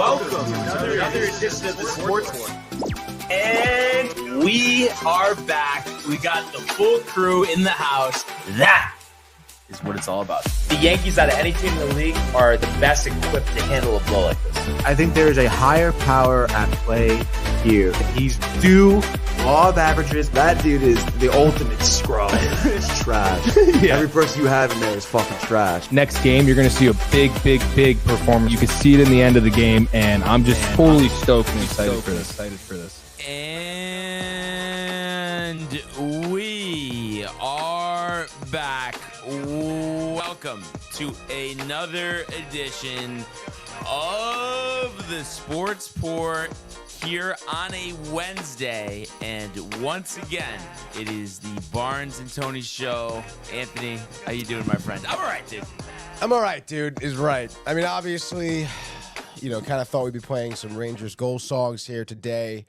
Welcome to another edition of the Sportsport. And we are back. We got the full crew in the house. That is what it's all about. The Yankees, out of any team in the league, are the best equipped to handle a blow like this. I think there is a higher power at play here. He's due law of averages. That dude is the ultimate scrub. It's trash. Yeah. Every person you have in there is fucking trash. Next game, you're going to see a big performance. You can see it in the end of the game, and I'm just totally stoked and excited for this. And we are back. Welcome to another edition of the Sportsport here on a Wednesday. And once again, it is the Barnes and Tony show. Anthony, how you doing, my friend? I'm all right, dude. I'm all right, dude, is right. I mean, obviously, kind of thought we'd be playing some Rangers goal songs here today.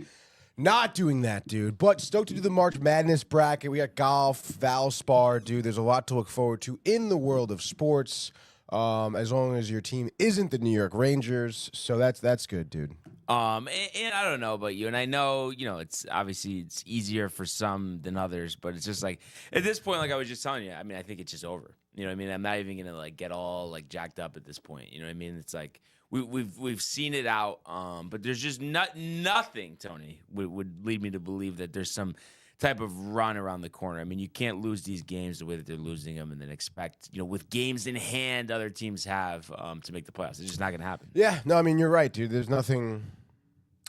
Not doing that, dude, but stoked to do the March Madness bracket. We got golf, Valspar, dude. There's a lot to look forward to in the world of sports, as long as your team isn't the New York Rangers. So that's good, dude. And I don't know about you, and I know, it's obviously it's easier for some than others, but it's just like at this point, like I was just telling you, I mean, I think it's just over. You know what I mean? I'm not even gonna get all jacked up at this point. You know what I mean? It's like we've seen it out, but there's just nothing, Tony, would lead me to believe that there's some type of run around the corner. I mean, you can't lose these games the way that they're losing them and then expect, with games in hand other teams have to make the playoffs. It's just not gonna happen. Yeah, no, I mean, you're right, dude. There's nothing.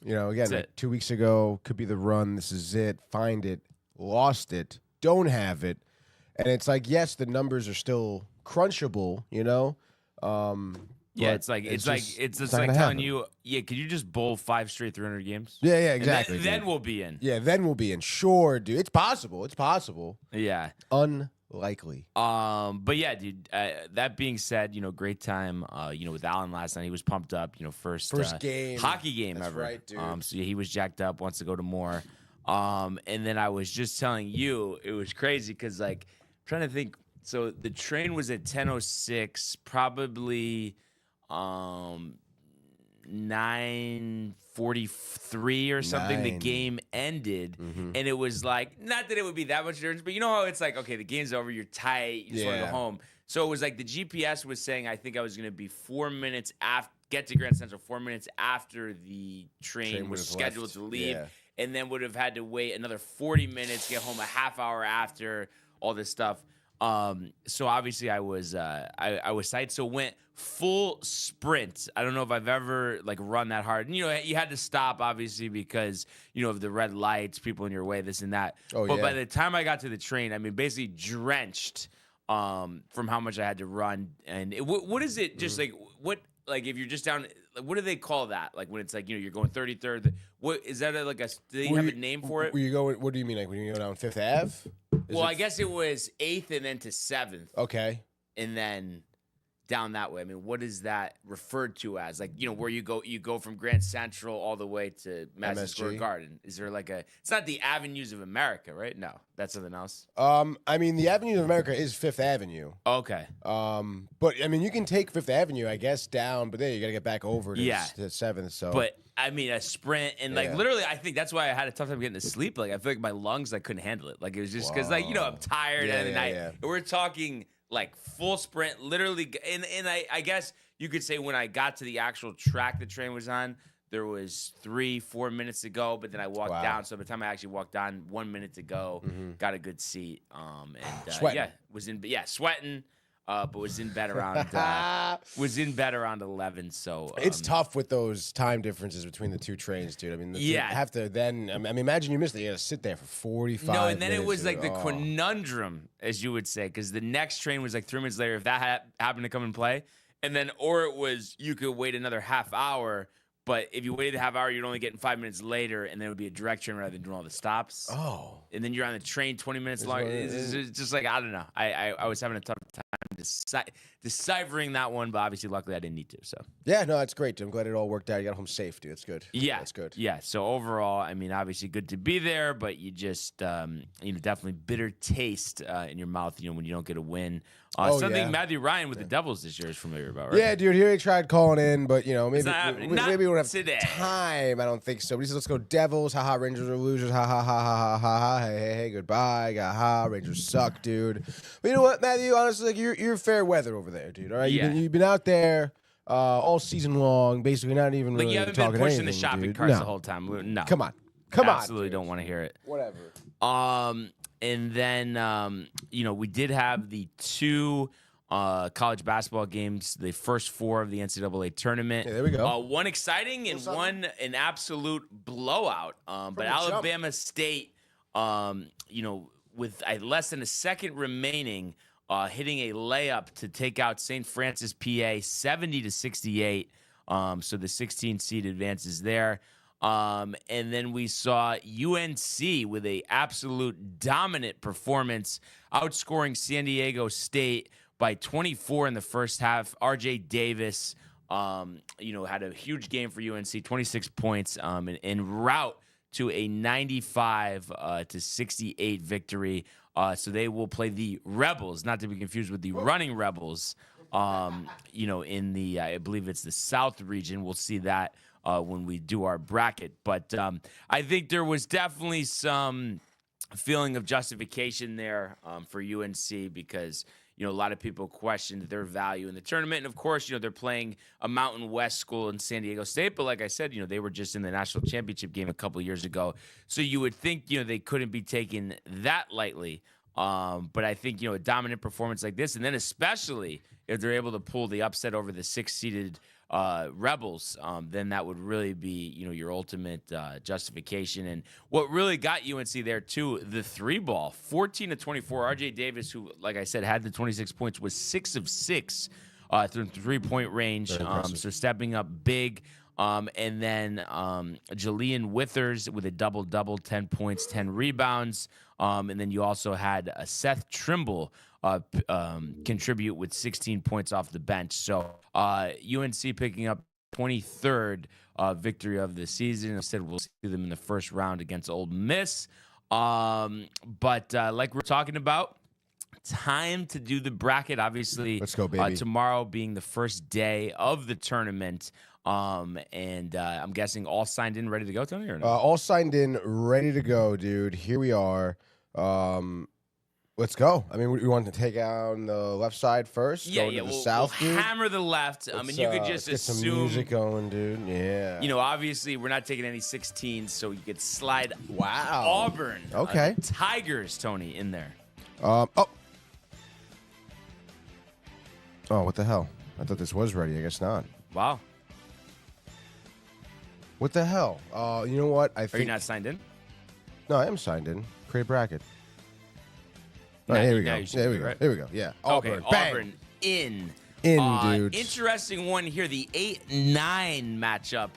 Again, 2 weeks ago, could be the run. This is it. Find it. Lost it. Don't have it. And it's like, yes, the numbers are still crunchable, Yeah, it's like telling you, could you just bowl 5 straight 300 games? Yeah, exactly. Then we'll be in. Yeah, then we'll be in. Sure, dude. It's possible. Yeah. Unlikely. But yeah, dude. That being said, great time. With Alan last night, he was pumped up. First game, hockey game That's ever. Right, dude. So yeah, he was jacked up. Wants to go to more. And then I was just telling you, it was crazy because trying to think. So the train was at 10:06, probably 9:43 or something. The game ended, and it was not that it would be that much difference, but you know how it's like, okay, the game's over, you're tight, you just want to go home. So it was like the GPS was saying I think I was going to be 4 minutes get to Grand Central 4 minutes after the train was scheduled to leave, and then would have had to wait another 40 minutes, get home a half hour after all this stuff. So obviously I was psyched. So went full sprint. I don't know if I've ever run that hard. And, you had to stop obviously because, of the red lights, people in your way, this and that. But by the time I got to the train, I mean, basically drenched, from how much I had to run. And what is it? Just what, if you're just down, what do they call that? When it's you're going 33rd, what is that do they have a name for it? Were you going, what do you mean? When you go down 5th Ave? I guess it was 8th and then to 7th. Okay. And then down that way. I mean, what is that referred to as? Where you go from Grand Central all the way to Madison Square Garden. Is there it's not the Avenues of America, right? No, that's something else. I mean, the Avenues of America is 5th Avenue. Okay. But I mean, you can take 5th Avenue, I guess, down, but then you got to get back over to 7th. So. But I mean, a sprint and literally, I think that's why I had a tough time getting to sleep. I feel like my lungs, I couldn't handle it. It was just because I'm tired at the night. Yeah. We're talking full sprint, literally. And I guess you could say when I got to the actual track the train was on, there was 3-4 minutes to go, but then I walked down. So by the time I actually walked down, 1 minute to go, got a good seat. Sweating. Sweating. But was in bed around 11. So it's tough with those time differences between the two trains, dude. I mean, have to then. I mean, imagine you missed it. You got to sit there for 45. No, and then minutes, it was dude. the conundrum, as you would say, because the next train was 3 minutes later. If that happened to come and play, and then or it was you could wait another half hour. But if you waited a half hour, you'd only get 5 minutes later, and then it would be a direct train rather than doing all the stops. Oh. And then you're on the train 20 minutes long. It's just I don't know. I was having a tough time deciphering that one, but obviously, luckily, I didn't need to. So yeah, no, that's great, dude. I'm glad it all worked out. You got home safe, dude. That's good. Yeah. That's good. Yeah. So overall, I mean, obviously good to be there, but you just, definitely bitter taste in your mouth, when you don't get a win. Something Matthew Ryan with the Devils this year is familiar about, right? Yeah, dude. He tried calling in, but maybe we don't have today. time. I don't think so. But he said, "Let's go Devils." Ha ha. Rangers are losers. Ha ha ha ha ha ha. Hey, goodbye. Ha. Rangers suck, dude. But you know what, Matthew? Honestly, like you're fair weather over there, dude. All right, you've been out there all season long, basically not even really you haven't talking been pushing anything, the shopping dude. carts No. the whole time. No, Come on, absolutely don't want to hear it. Whatever. And then we did have the 2 college basketball games, the first 4 of the NCAA tournament. Yeah, there we go. One exciting and one an absolute blowout. But Alabama State, with less than a second remaining, hitting a layup to take out St. Francis, PA, 70-68. So the 16 seed advances there. And then we saw UNC with a absolute dominant performance, outscoring San Diego State by 24 in the first half. RJ Davis, had a huge game for UNC, 26 points, en route to a 95-68 victory. So they will play the Rebels, not to be confused with the Running Rebels. In the I believe it's the South region. We'll see that when we do our bracket. But I think there was definitely some feeling of justification there for UNC because, a lot of people questioned their value in the tournament. And, of course, they're playing a Mountain West school in San Diego State. But like I said, they were just in the national championship game a couple of years ago. So you would think, they couldn't be taken that lightly. But I think, a dominant performance like this, and then especially if they're able to pull the upset over the 6-seeded Rebels, then that would really be, your ultimate justification. And what really got UNC there, too, the 3-ball, 14-24. RJ Davis, who, like I said, had the 26 points, was 6 of 6 through 3-point range. So stepping up big. And then Jalean Withers with a double-double, 10 points, 10 rebounds. And then you also had Seth Trimble contribute with 16 points off the bench. So UNC picking up 23rd victory of the season. Instead, we'll see them in the first round against Ole Miss. But like we're talking about, time to do the bracket. Obviously, let's go, baby. Tomorrow being the first day of the tournament. And I'm guessing all signed in, ready to go, Tony, or no? All signed in, ready to go, dude. Here we are. Let's go. I mean, we want to take on the left side first. Yeah, go to the we'll south, dude. Hammer the left. I mean, you could just get assume. some music going, dude. Yeah. Obviously, we're not taking any 16s, so you could slide. Wow. Auburn. Okay. Tigers, Tony, in there. Oh, what the hell? I thought this was ready. I guess not. Wow. What the hell? You know what? Are you not signed in? No, I am signed in. Create bracket. All right, here we go. There we go. Right? Here we go. Yeah. Auburn. Okay, Bang. Auburn in, dude. Interesting one here. The 8-9 matchup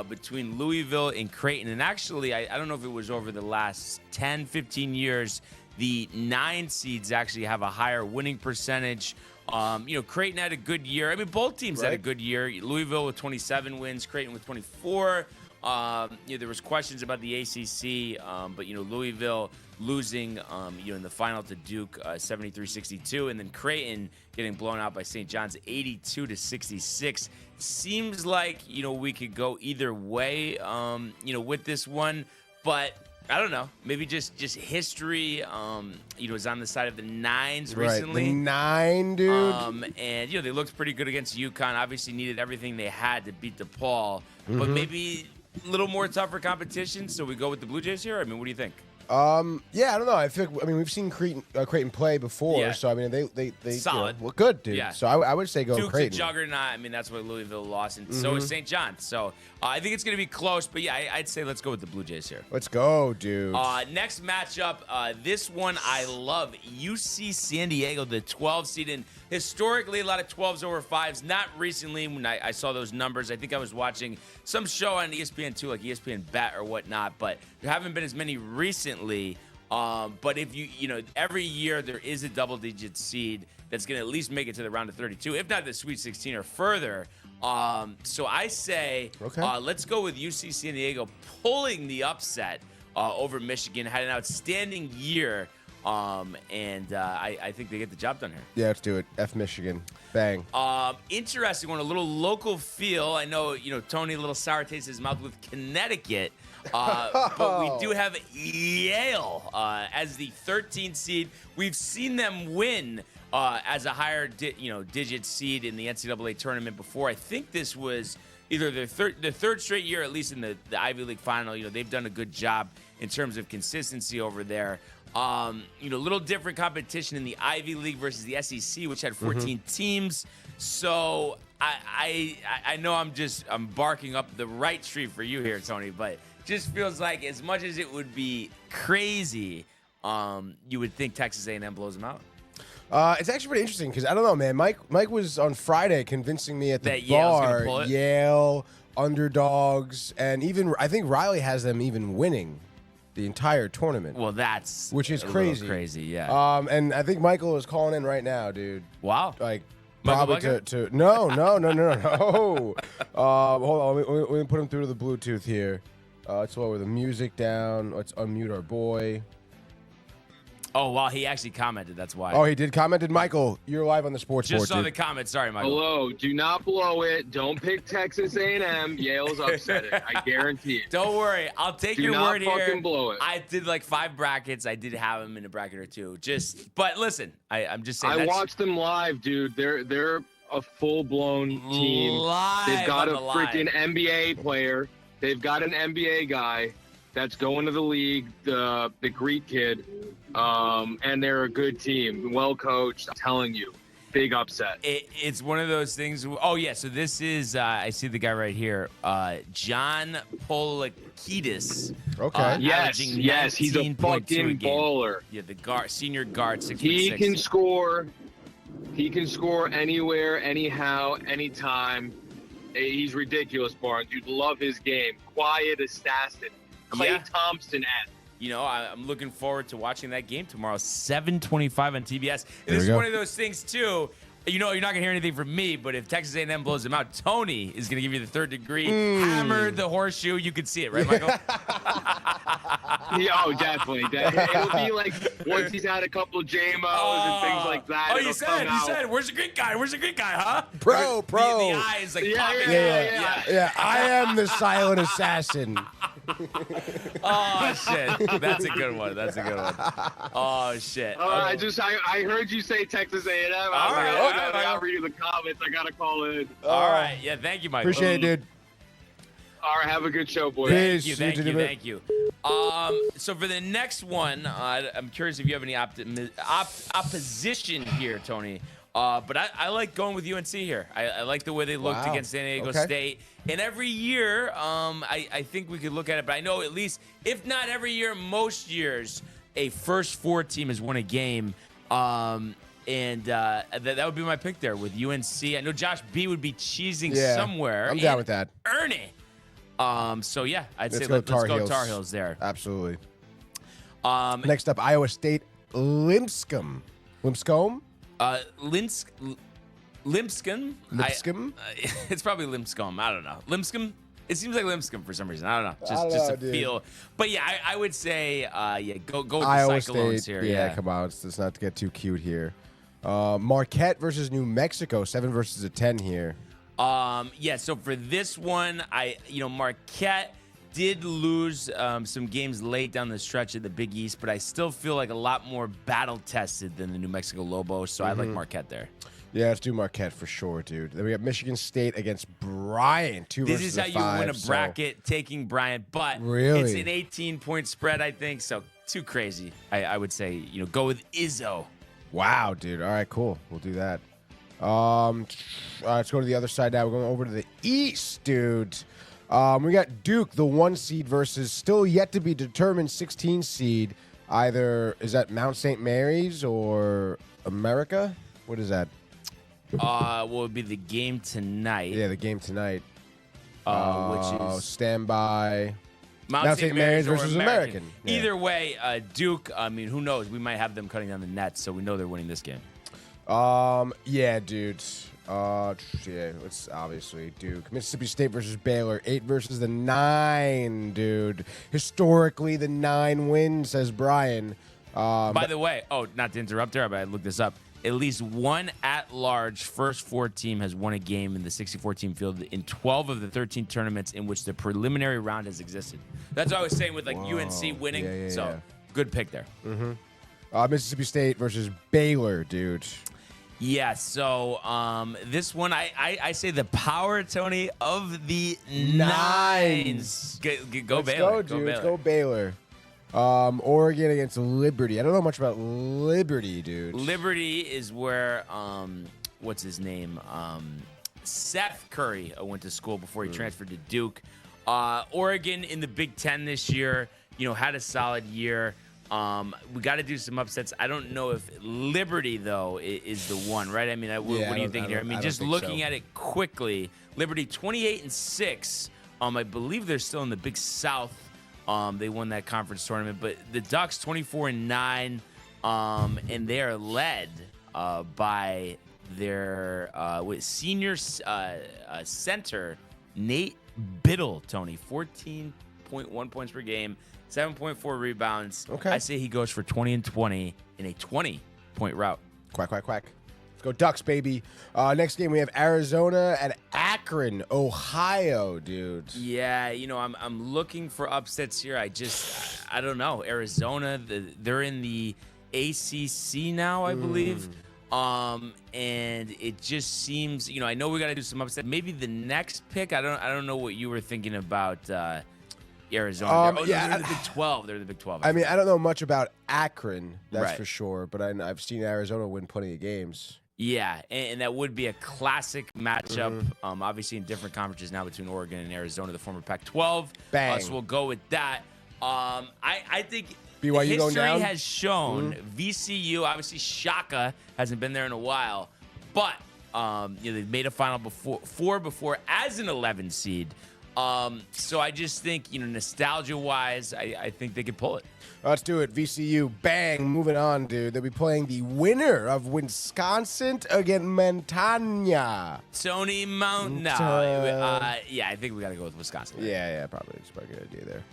between Louisville and Creighton. And actually, I don't know if it was over the last 10, 15 years, the 9 seeds actually have a higher winning percentage. Creighton had a good year. I mean, both teams had a good year. Louisville with 27 wins, Creighton with 24. There was questions about the ACC, but Louisville losing, in the final to Duke, 73-62, and then Creighton getting blown out by St. John's, 82-66. Seems like we could go either way, with this one, but I don't know. Maybe just history, is on the side of the 9s recently. The 9, dude. And they looked pretty good against UConn. Obviously, needed everything they had to beat DePaul, but maybe a little more tougher competition. So we go with the Blue Jays here. I mean, what do you think? Yeah, I don't know. I feel like, we've seen Creighton play before, Yeah. so I mean they Solid. look good, dude. Yeah. So I would say go Duke's Creighton. a juggernaut. I mean, that's what Louisville lost, and so is St. John's. So I think it's going to be close, but yeah, I'd say let's go with the Blue Jays here. Let's go, dude. Next matchup, this one I love. UC San Diego, the 12 seed, and historically a lot of 12s over 5s. Not recently when I saw those numbers. I think I was watching some show on ESPN2, like ESPN Bet or whatnot, but there haven't been as many recently. But if every year there is a double-digit seed that's going to at least make it to the round of 32, if not the Sweet 16 or further. So I say let's go with UC San Diego pulling the upset over Michigan. Had an outstanding year I think they get the job done here. Yeah, let's do it. F Michigan. Bang. Interesting one, a little local feel. I know, Tony, a little sour taste in his mouth with Connecticut. But we do have Yale as the 13th seed. We've seen them win as a higher digit seed in the NCAA tournament before. I think this was either their third straight year, at least in the Ivy League final. They've done a good job in terms of consistency over there. Little different competition in the Ivy League versus the SEC, which had 14 teams. So I know I'm barking up the right street for you here, Tony, but just feels like as much as it would be crazy, you would think Texas A&M blows them out. It's actually pretty interesting because I don't know, man. Mike was on Friday convincing me at the that Yale's gonna bar, pull it? Yale underdogs, and even I think Riley has them even winning the entire tournament. Well, which is crazy. Crazy, yeah. And I think Michael is calling in right now, dude. Wow. Like Michael probably to no. Hold on, let me put him through to the Bluetooth here. Let's lower the music down. Let's unmute our boy. Oh, well, he actually commented. That's why. Oh, he did comment. Did Michael? You're live on the Sportsport. Just saw dude. the comment. Sorry, Michael. Hello. Do not blow it. Don't pick Texas A&M. Yale's upsetting. I guarantee it. Don't worry. I'll take your word here. Do not fucking blow it. I did like 5 brackets. I did have them in a bracket or 2. But listen, I'm just saying. I watched them live, dude. They're a full-blown team. They've got a freaking NBA player. They've got an NBA guy that's going to the league, the Greek kid, and they're a good team, well coached. I'm telling you, big upset. It's one of those things. Oh yeah, so this is I see the guy right here, John Polakidis. Okay. Yes, he's a fucking baller. Yeah, the senior guard, 6'6". He can score. He can score anywhere, anyhow, anytime. He's ridiculous, Barnes. You'd love his game. Quiet assassin. Klay Thompson-esque. I'm looking forward to watching that game tomorrow, 7:25 on TBS. And this is go. one of those things, too. You're not going to hear anything from me, but if Texas A&M blows them out, Tony is going to give you the third degree. Hammer the horseshoe. You can see it, right, Michael? Yeah, definitely. It'll be like once he's had a couple of JMOs and things like that. Oh, you said, where's the Greek guy? Where's the Greek guy, huh? Pro. The eyes like popping. Yeah. I am the silent assassin. Oh, shit. That's a good one. Oh, shit. I heard you say Texas A&M. I got reading the comments. I got to call in. All right. Yeah, thank you, Michael. Appreciate it, dude. All right, have a good show, boys. Thank you. So for the next one, I'm curious if you have any opposition here, Tony. But I like going with UNC here. I like the way they looked against San Diego State. And every year, I think we could look at it. But I know at least, if not every year, most years, a first 4 team has won a game. And that would be my pick there with UNC. I know Josh B would be cheesing somewhere. I'm down with that. Earn it. So yeah, let's go Tar Heels there. Absolutely. Next up, Iowa State, Lipscomb. Limpscomb? Lipscomb? It's probably Limpscomb. I don't know. Limpscomb? It seems like Limpscomb for some reason. I don't know. Just a feel. But yeah, I would say go with Iowa the Cyclones State, here. Yeah, come on. Let's not get too cute here. Marquette versus New Mexico, 7 versus a 10 here. So for this one, Marquette did lose some games late down the stretch of the Big East, but I still feel like a lot more battle-tested than the New Mexico Lobos, so I like Marquette there. Yeah, let's do Marquette for sure, dude. Then we got Michigan State against Bryant, 2 versus 5. This is how you win a bracket, taking Bryant, but it's an 18-point spread, I think, so too crazy. I would say, go with Izzo. Wow, dude. All right, cool. We'll do that. Let's go to the other side now. We're going over to the East, dude. We got Duke, the 1 seed, versus still yet to be determined 16 seed. Either is that Mount St. Mary's or America? What is that? What would be the game tonight? Yeah, the game tonight. Which is standby. Mount St. Mary's versus American. Yeah. Either way, Duke, who knows? We might have them cutting down the nets, so we know they're winning this game. Yeah, dude. It's obviously Duke. Mississippi State versus Baylor, 8 versus the 9, dude. Historically, the 9 wins, says Brian. By the way, not to interrupt there, but I looked this up. At least one at-large first four team has won a game in the 64-team field in 12 of the 13 tournaments in which the preliminary round has existed. That's what I was saying with like UNC winning. Yeah. Good pick there. Mississippi State versus Baylor, dude. Yeah, so this one, I say the power, Tony, of the nines. Go Baylor. Let's go Baylor. Oregon against Liberty. I don't know much about Liberty, dude. Liberty is where, what's his name? Seth Curry went to school before he transferred to Duke. Oregon in the Big Ten this year, had a solid year. We got to do some upsets. I don't know if Liberty, though, is the one, right? I mean, what do you think here? I mean, just looking at it quickly, Liberty 28-6. I believe they're still in the Big South. They won that conference tournament, but the Ducks 24-9, and they are led by their senior center Nate Biddle. Tony, 14.1 points per game, 7.4 rebounds. Okay, I say he goes for 20 and 20 in a 20-point rout. Quack, quack, quack. Let's go Ducks, baby. Next game, we have Arizona and Akron, Ohio, dude. Yeah, I'm looking for upsets here. I don't know. Arizona, they're in the ACC now, I believe. And it just seems, I know we got to do some upsets. Maybe the next pick, I don't know what you were thinking about Arizona. They're the Big 12. They're the Big 12. I mean, I don't know much about Akron, that's for sure, but I've seen Arizona win plenty of games. Yeah, and that would be a classic matchup, obviously in different conferences now between Oregon and Arizona, the former Pac-12. Bang. So we'll go with that. I think BYU going down? history has shown VCU, obviously Shaka hasn't been there in a while, but they've made a final before as an 11 seed. So I just think, nostalgia-wise, I think they could pull it. Let's do it. VCU, bang. Moving on, dude. They'll be playing the winner of Wisconsin against Montana. Tony Mount. No. I think we got to go with Wisconsin. Yeah, probably. It's probably a good idea there.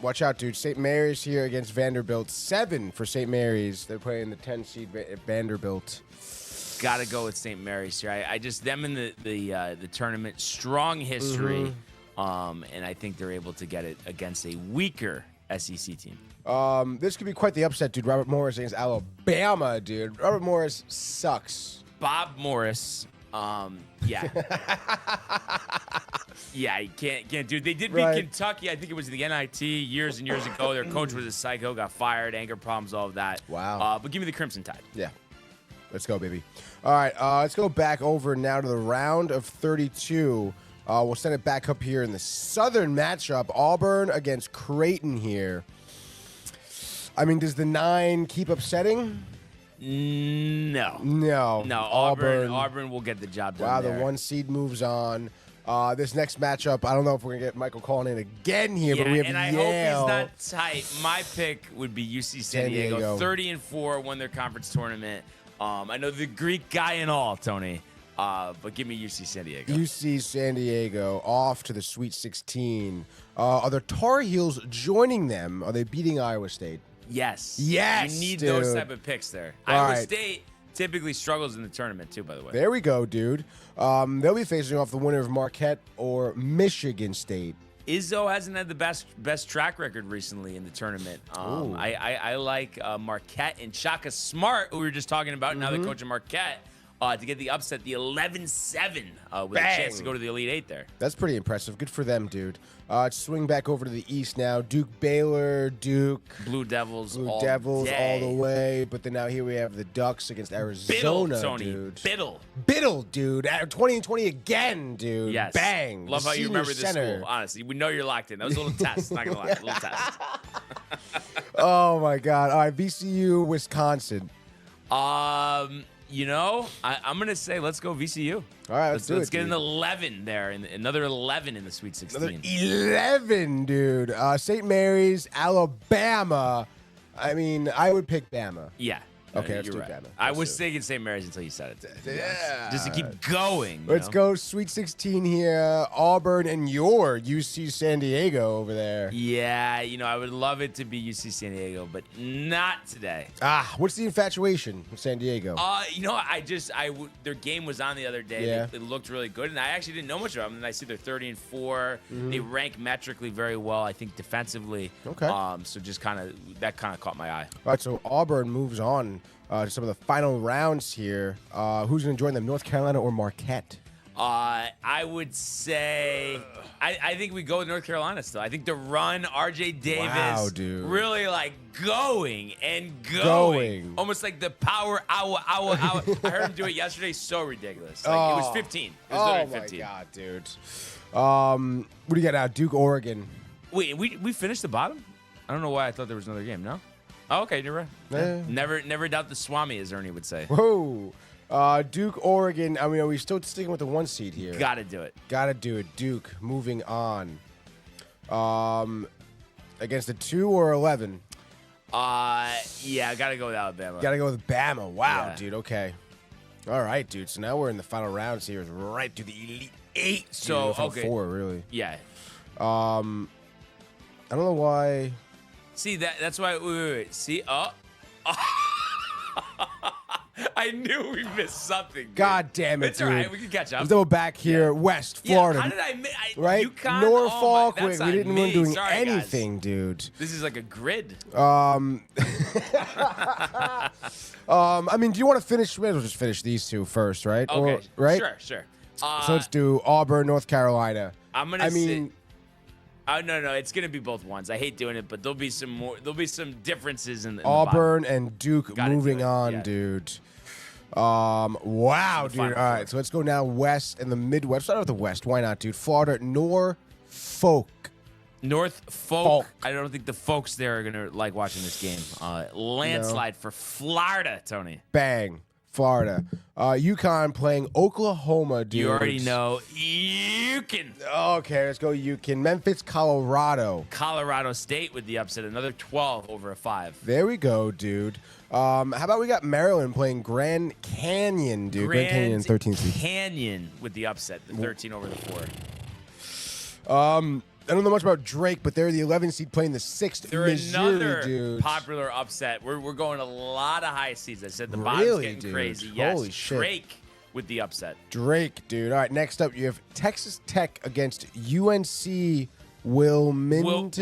Watch out, dude. St. Mary's here against Vanderbilt. 7 for St. Mary's. They're playing the 10 seed Vanderbilt. Got to go with St. Mary's here. I just them in the tournament, strong history, and I think they're able to get it against a weaker SEC team. This could be quite the upset, dude. Robert Morris against Alabama, dude. Robert Morris sucks. Bob Morris, yeah, he can't do. They did beat Kentucky. I think it was the NIT years and years ago. Their coach was a psycho, got fired, anger problems, all of that. Wow. But give me the Crimson Tide. Yeah. Let's go, baby. All right, let's go back over now to the round of 32. We'll send it back up here in the southern matchup. Auburn against Creighton here. I mean, does the 9 keep upsetting? No. Auburn will get the job done. Wow, there. the 1 seed moves on. This next matchup, I don't know if we're going to get Michael calling in again here, but we have and I Yale. hope he's not tight. My pick would be UC San Diego. 30-4, won their conference tournament. I know the Greek guy and all, Tony. But give me UC San Diego. UC San Diego off to the Sweet 16. Are the Tar Heels joining them? Are they beating Iowa State? Yes. Yes, You need dude. those type of picks there. Iowa State typically struggles in the tournament, too, by the way. There we go, dude. They'll be facing off the winner of Marquette or Michigan State. Izzo hasn't had the best track record recently in the tournament. I like Marquette and Shaka Smart, who we were just talking about, now the coach of Marquette, to get the upset, the 11-7, with a chance to go to the Elite Eight there. That's pretty impressive. Good for them, dude. Swing back over to the East now. Duke, Baylor, Duke. Blue Devils all the way. But then now here we have the Ducks against Arizona, Tony. dude. Biddle, dude. 20-20 again, dude. Yes. Bang. Love how you remember this center. school. Honestly, we know you're locked in. That was a little test. Not going to lie. A little test. Oh, my God. All right, VCU, Wisconsin. I'm going to say let's go VCU. All right, let's get an 11 there, and another 11 in the Sweet 16. Another 11, dude. St. Mary's, Alabama. I mean, I would pick Bama. Yeah. Okay, let's you're do right. Bama. I was thinking St. Mary's until you said it. Yeah. Just to keep going. Let's go Sweet 16 here. Auburn and your UC San Diego over there. Yeah, I would love it to be UC San Diego, but not today. What's the infatuation with San Diego? Their game was on the other day. Yeah. It looked really good, and I actually didn't know much about them. And I see they're 30-4. Mm-hmm. They rank metrically very well, I think, defensively. Okay. So just that caught my eye. All right, so Auburn moves on to some of the final rounds here. Who's going to join them, North Carolina or Marquette? I would say I think we go with North Carolina still. I think the run, RJ Davis, really going and going. Almost like the power hour. I heard him do it yesterday. So ridiculous. It was 15. It was literally 15. Oh, my God, dude. What do you got now? Duke, Oregon. Wait, we finished the bottom? I don't know why I thought there was another game. No? Oh, okay, you're right. Yeah. Never doubt the Swami, as Ernie would say. Whoa. Duke, Oregon. I mean, are we still sticking with the 1 seed here? Gotta do it. Gotta do it. Duke, moving on. Against the 2 or 11? Yeah, gotta go with Alabama. Gotta go with Bama. Wow, dude. Okay. All right, dude. So now we're in the final rounds here. It's right to the Elite 8. So, okay. 4, really. Yeah. I don't know why. See, that's why. Wait. See? I knew we missed something. Dude. God damn it, it's dude. All right. We can catch up. Let's double back here. Yeah. West Florida. Yeah, how did right? UConn? Norfolk. We didn't want doing Sorry, anything, guys. dude. This is like a grid. I mean, do you want to finish? We'll just finish these two first, right? Okay. Right? Sure. So let's do Auburn, North Carolina. No, it's gonna be both ones. I hate doing it, but there'll be some more. There'll be some differences in Auburn and Duke moving on, yeah. Dude. Wow, dude. All right, so let's go now west and the Midwest. Start with the West. Why not, dude? Florida, Norfolk. Norfolk. I don't think the folks there are gonna like watching this game. Landslide for Florida, Tony. Bang. Florida. UConn playing Oklahoma, dude. You already know. UConn. Okay, let's go UConn. Memphis, Colorado. Colorado State with the upset. Another 12 over a 5. There we go, dude. How about we got Maryland playing Grand Canyon, dude. Grand Canyon, 13 seed. Canyon with the upset. The 13 over the 4. I don't know much about Drake, but they're the 11th seed playing the 6th. They're Missouri, another dude. popular upset. We're going a lot of high seeds. I said the bottom's getting crazy. Yes, holy shit. Drake with the upset. Drake, dude. All right, next up, you have Texas Tech against UNC Wilmington.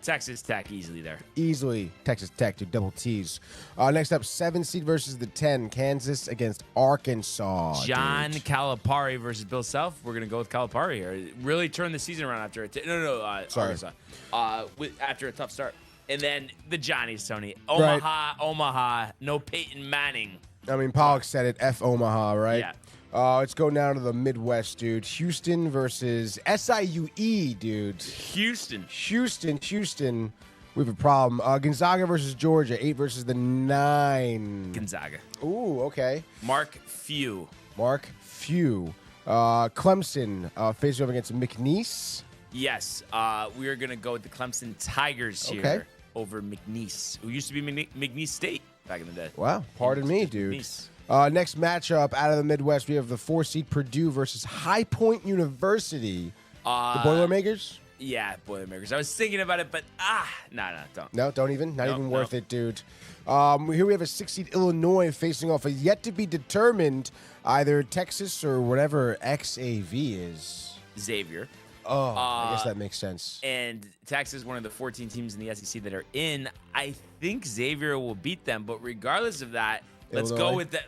Texas Tech easily there. Easily. Texas Tech, dude. Double T's. Next up, 7 seed versus the 10. Kansas against Arkansas. John dude. Calipari versus Bill Self. We're going to go with Calipari here. Really turned the season around after Arkansas. After a tough start. And then the Johnnies, Tony. Omaha. No Peyton Manning. I mean, Pollock said it. F Omaha, right? Yeah. Let's go down to the Midwest, dude. Houston versus SIUE, dude. Houston. We have a problem. Gonzaga versus Georgia. 8 versus the 9. Gonzaga. Ooh, okay. Mark Few. Clemson facing off against McNeese. Yes. We are going to go with the Clemson Tigers here over McNeese, who used to be McNeese State back in the day. Wow. Pardon me, dude. McNeese. Next matchup out of the Midwest, we have the 4-seed Purdue versus High Point University. The Boilermakers? Yeah, Boilermakers. I was thinking about it, but don't. No, don't even. Not even worth it, dude. Here we have a 6-seed Illinois facing off a yet-to-be-determined either Texas or whatever XAV is. Xavier. Oh, I guess that makes sense. And Texas, one of the 14 teams in the SEC that are in. I think Xavier will beat them, but regardless of that, Let's go with the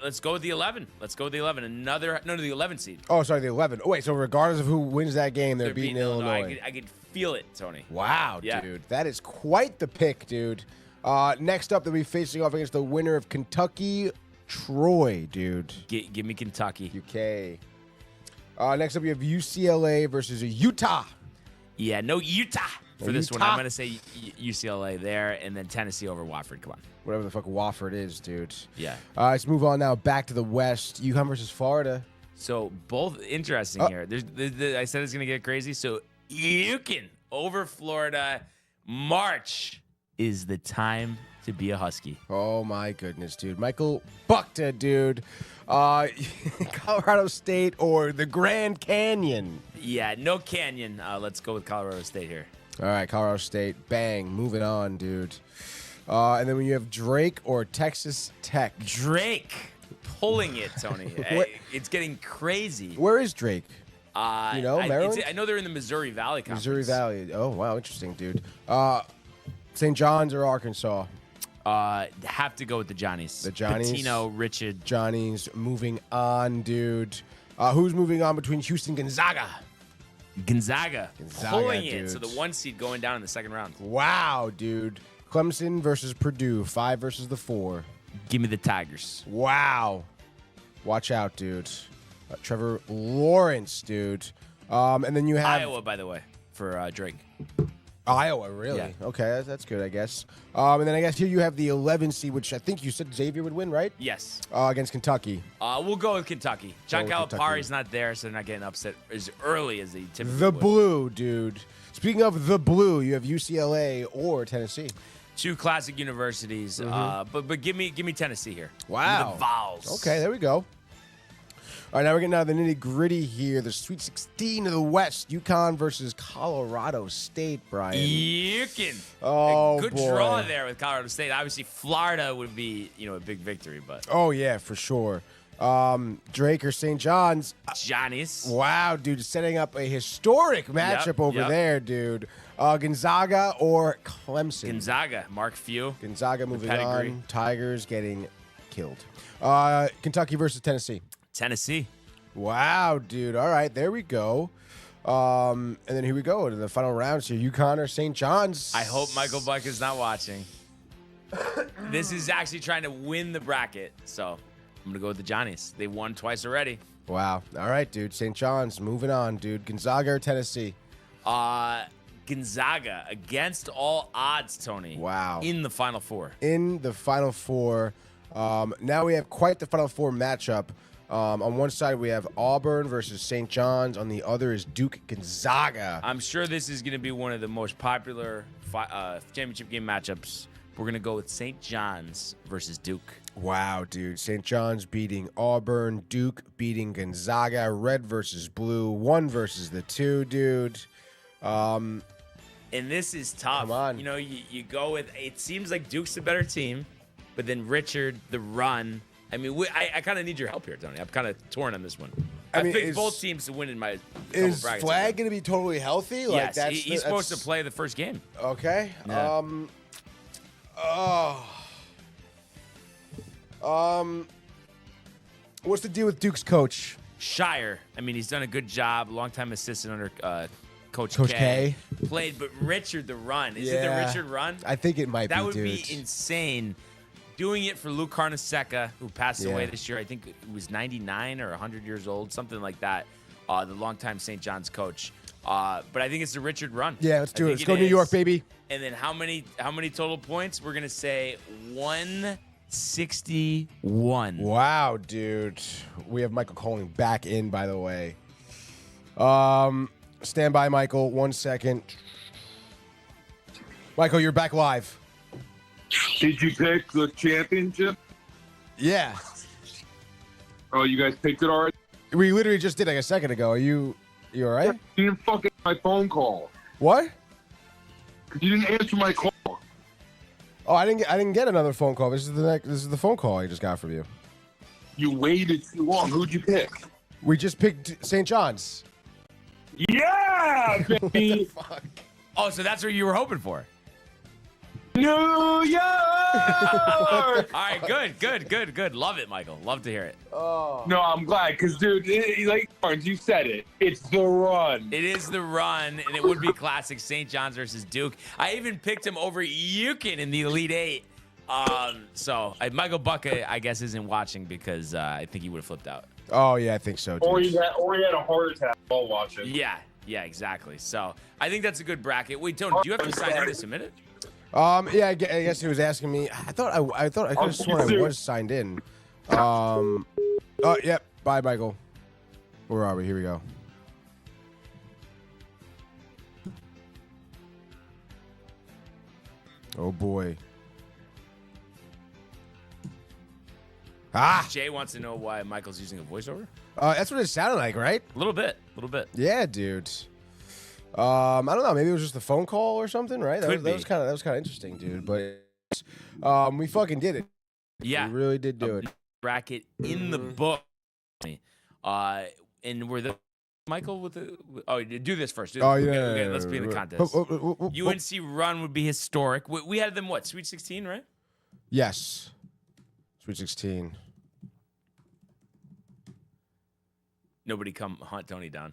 11. Let's go with the 11. The 11 seed. Oh, sorry, the 11. Oh, wait, so regardless of who wins that game, they're beating Illinois. I could feel it, Tony. Wow, dude. That is quite the pick, dude. Next up, they'll be facing off against the winner of Kentucky, Troy, dude. Give me Kentucky. UK. Next up, you have UCLA versus Utah. Yeah, no Utah for this one. I'm going to say UCLA there, and then Tennessee over Wofford. Come on. Whatever the fuck Wofford is, dude. Yeah. Let's move on now back to the West. UConn versus Florida. So both interesting here. I said it's going to get crazy. So UConn over Florida. March is the time to to be a Husky. Oh, my goodness, dude. Michael Buckta, dude. Colorado State or the Grand Canyon? Yeah, no Canyon. Let's go with Colorado State here. All right, Colorado State. Bang. Moving on, dude. And then when you have Drake or Texas Tech. Drake pulling it, Tony. It's getting crazy. Where is Drake? Maryland? I know they're in the Missouri Valley Conference. Missouri Valley. Oh, wow. Interesting, dude. St. John's or Arkansas? Have to go with the Johnnies. The Johnnies. Patino, Richard. Johnnies. Moving on, dude. Who's moving on between Houston, Gonzaga? Gonzaga pulling dude. it. So the 1 seed going down in the second round. Wow, dude. Clemson versus Purdue. 5 versus the 4. Give me the Tigers. Wow. Watch out, dude. Trevor Lawrence, dude. And then you have Iowa, by the way, for Drake. Iowa, really? Yeah. Okay, that's good, I guess. And then I guess here you have the 11 seed, which I think you said Xavier would win, right? Yes. Against Kentucky. We'll go with Kentucky. John Go with Calipari's not there, so they're not getting upset as early as they typically The would. blue, dude. Speaking of the blue, you have UCLA or Tennessee. Two classic universities, but give me Tennessee here. Wow. Give me the Vols. Okay, there we go. All right, now we're getting out of the nitty-gritty here. The Sweet 16 of the West. UConn versus Colorado State, Brian. Yukin. Oh, good boy. draw there with Colorado State. Obviously, Florida would be, a big victory, but Oh, yeah, for sure. Drake or St. John's. Johnny's. Wow, dude, setting up a historic matchup over yep. there, dude. Gonzaga or Clemson? Gonzaga. Mark Few. Gonzaga moving pedigree. on. Tigers getting killed. Kentucky versus Tennessee. Tennessee. Wow, dude. All right, there we go. And then here we go to the final rounds here. UConn or St. John's. I hope Michael Buck is not watching. This is actually trying to win the bracket, so I'm going to go with the Johnnies. They won twice already. Wow. All right, dude. St. John's moving on, dude. Gonzaga or Tennessee? Gonzaga against all odds, Tony. Wow. In the Final Four. In the Final Four. Now we have quite the Final Four matchup. On one side, we have Auburn versus St. John's. On the other is Duke Gonzaga. I'm sure this is going to be one of the most popular championship game matchups. We're going to go with St. John's versus Duke. Wow, dude. St. John's beating Auburn. Duke beating Gonzaga. Red versus blue. 1 versus the 2, dude. And this is tough. Come on. You go with, it seems like Duke's the better team, but then Richard, the run. I mean, I kind of need your help here, Tony. I'm kind of torn on this one. I picked both teams to win in my couple Is brackets. Flag going to be totally healthy? Yes, he's supposed to play the first game. Okay. Yeah. What's the deal with Duke's coach? Shire. I mean, he's done a good job. Longtime assistant under Coach K. Played, but Richard the run. Is it the Richard run? I think it might be, That would dude. be insane. Doing it for Luke Carnesecca, who passed away this year. I think it was 99 or 100 years old, something like that. The longtime St. John's coach. But I think it's the Richard run. Yeah, let's do it. Let's go is. New York, baby. And then how many total points? We're gonna say 161. Wow, dude. We have Michael calling back in, by the way. Stand by, Michael. 1 second. Michael, you're back live. Did you pick the championship? Yeah. Oh, you guys picked it already? We literally just did like a second ago. Are you all right? You didn't fucking my phone call. What? You didn't answer my call. Oh, I didn't get another phone call. This is the phone call I just got from you. You waited too long. Who'd you pick? We just picked St. John's. Yeah, baby. Fuck. Oh, so that's what you were hoping for. New York. All right, good. Love it, Michael. Love to hear it. No, I'm glad because, dude, like Barnes, you said it. It's the run. It is the run, and it would be classic St. John's versus Duke. I even picked him over Yukin in the Elite Eight. So Michael Bucka, I guess, isn't watching because I think he would have flipped out. Oh yeah, I think so. Dude. Or he had a heart attack while watching. Yeah, exactly. So I think that's a good bracket. Wait, Tony, do you have to sign in to submit it? Yeah, I guess he was asking me. I thought I could have sworn I was signed in. Oh, yep. Bye, Michael. Where are we? Here we go. Oh boy. Jay wants to know why Michael's using a voiceover. That's what it sounded like, right? A little bit. Yeah, dude. I don't know. Maybe it was just a phone call or something, right? That was kind of interesting, dude. But we fucking did it. Yeah, we really did do it. Bracket in the book. And we're the Michael with the. Oh, do this first. Okay, let's be in the contest. UNC run would be historic. We had them what? Sweet 16, right? Yes. Sweet 16. Nobody come hunt Tony down.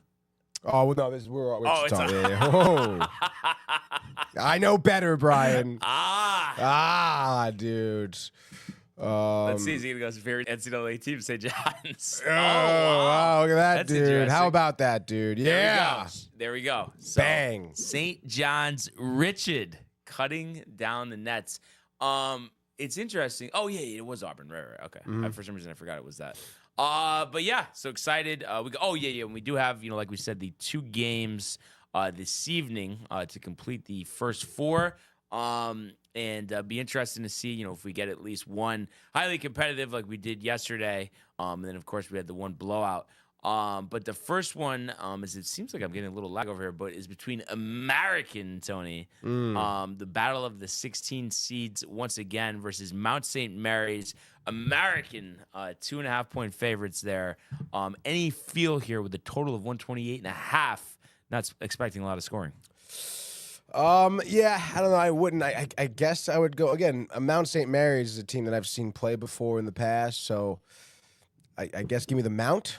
Oh, well, no, we're talking. I know better, Brian. Dude. Let's see. Is he going to go for NCAA team, St. John's? Wow. Look at that, dude. How about that, dude? Yeah. There we go. So, bang. St. John's Richard cutting down the nets. It's interesting. Oh, yeah, it was Auburn. Right. Okay. For some reason, I forgot it was that. But yeah, so excited. And we do have, like we said, the 2 games this evening to complete the first 4. And be interesting to see, if we get at least one highly competitive like we did yesterday. And then, of course, we had the one blowout. But the first one, it seems like I'm getting a little lag over here, but is between American, Tony, the battle of the 16 seeds once again versus Mount St. Mary's. American, 2.5-point favorites there. Any feel here with a total of 128.5? Not expecting a lot of scoring. Yeah, I don't know. I wouldn't. I guess I would go again. Mount St. Mary's is a team that I've seen play before in the past, so I guess give me the Mount.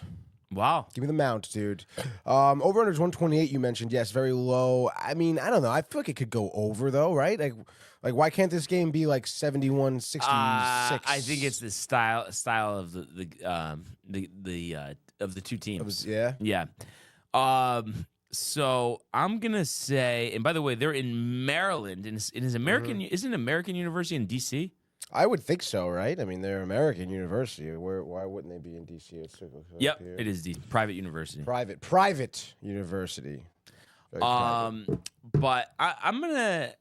Wow. Give me the Mount, dude. Over under 128 you mentioned. Yes, very low. I mean, I don't know. I feel like it could go over though, right? Like why can't this game be like 71-66? I think it's the style of the 2 teams. Yeah. So I'm gonna say, and by the way, they're in Maryland, and is American isn't American University in DC? I would think so, right? I mean, they're American University. Why wouldn't they be in DC? Yep, it is private university. Private university. But I'm gonna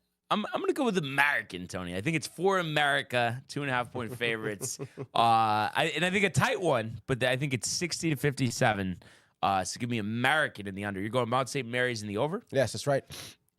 go with American, Tony. I think it's for America, 2.5-point favorites. I think a tight one, but I think it's 60-57. So give me American in the under. You're going Mount St. Mary's in the over? Yes, that's right.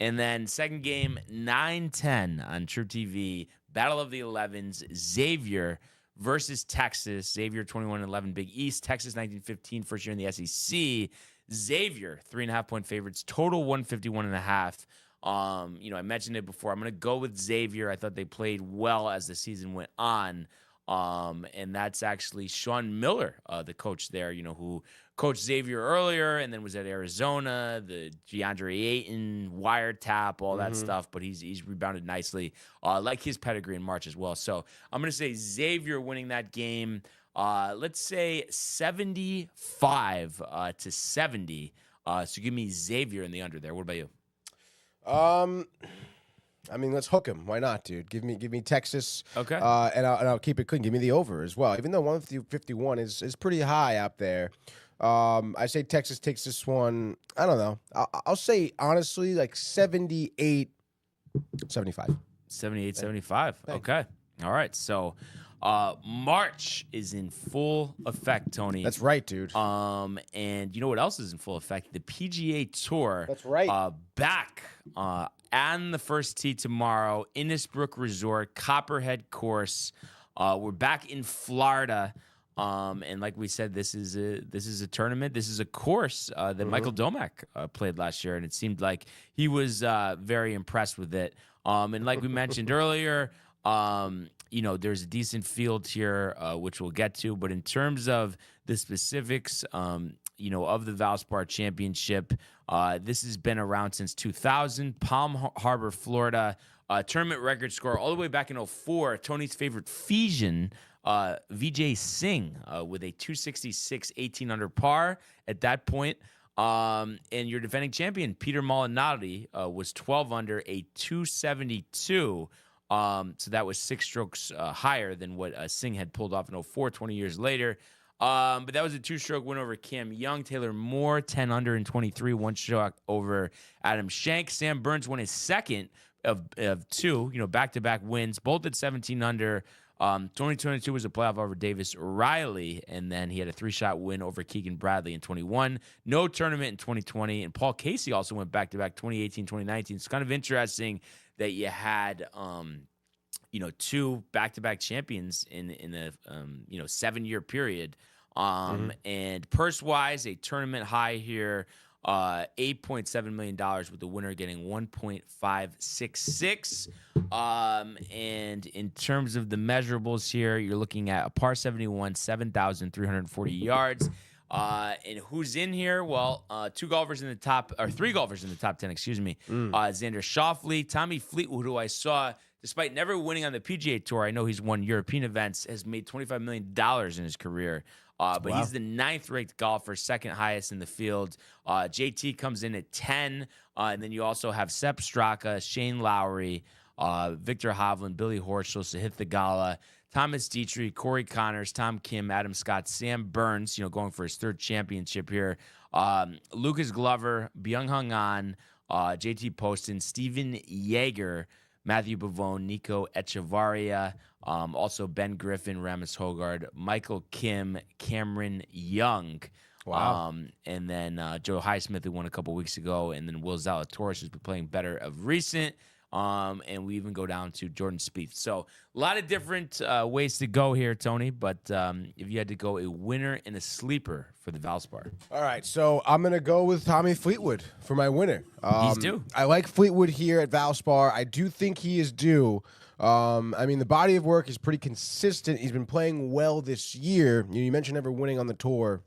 And then second game, 9-10 on True TV. Battle of the 11s. Xavier versus Texas. Xavier 21-11 Big East. Texas 19-15 first year in the SEC. Xavier 3.5-point favorites. Total 151.5. I mentioned it before. I'm going to go with Xavier. I thought they played well as the season went on. And that's actually Sean Miller, the coach there, who coached Xavier earlier and then was at Arizona, the DeAndre Ayton, wiretap, all that stuff. But he's rebounded nicely, like his pedigree in March as well. So I'm going to say Xavier winning that game. Let's say 75-70. So give me Xavier in the under there. What about you? I mean, let's hook him. Why not, dude? Give me Texas. Okay. And I'll keep it clean. Give me the over as well. Even though 151 is pretty high up there. I say Texas takes this one. I don't know. I'll say, honestly, like 78-75. 78-75. Okay. All right. So March is in full effect, Tony. That's right, dude. And you know what else is in full effect? The PGA Tour. That's right. Back on the first tee tomorrow, Innisbrook Resort, Copperhead Course. We're back in Florida. And like we said, this is a tournament. This is a course that Michael Domek played last year, and it seemed like he was very impressed with it. And like we mentioned earlier, there's a decent field here, which we'll get to. But in terms of the specifics, of the Valspar Championship, this has been around since 2000. Palm Harbor, Florida. Tournament record score all the way back in 2004. Tony's favorite Fijian, Vijay Singh, with a 266, 18 under par at that point. And your defending champion, Peter Molinari, was 12 under, a 272. So that was 6 strokes higher than what Singh had pulled off in 2004, 20 years later. But that was a 2-stroke win over Cam Young. Taylor Moore, 10 under and 23, 1 stroke over Adam Schenk. Sam Burns won his second of 2, back-to-back wins, both at 17 under. 2022 was a playoff over Davis Riley, and then he had a 3-shot win over Keegan Bradley in 21. No tournament in 2020, and Paul Casey also went back-to-back 2018, 2019. It's kind of interesting that you had, 2 back-to-back champions in a 7-year period. And purse-wise, a tournament high here, $8.7 million, with the winner getting $1.566. And in terms of the measurables here, you're looking at a par 71, 7,340 yards. And who's in here? Well, 3 golfers in the top 10, excuse me. Xander Schauffele, Tommy Fleetwood, who I saw, despite never winning on the PGA Tour, I know he's won European events, has made $25 million in his career. But he's the 9th-ranked golfer, 2nd highest in the field. JT comes in at 10. And then you also have Sepp Straka, Shane Lowry, Victor Hovland, Billy Horschel, Sahith Theegala, Thomas Dietrich, Corey Connors, Tom Kim, Adam Scott, Sam Burns, going for his 3rd championship here. Lucas Glover, Byung-Hung An, JT Poston, Steven Yeager, Matthew Pavone, Nico Echevarria, also Ben Griffin, Ramos Hogard, Michael Kim, Cameron Young. Wow. And then Joe Highsmith, who won a couple weeks ago, and then Will Zalatoris, who's been playing better of recent. And we even go down to Jordan Spieth. So a lot of different ways to go here, Tony. But if you had to go a winner and a sleeper for the Valspar. All right, so I'm going to go with Tommy Fleetwood for my winner. He's due. I like Fleetwood here at Valspar. I do think he is due. The body of work is pretty consistent. He's been playing well this year. You mentioned never winning on the tour.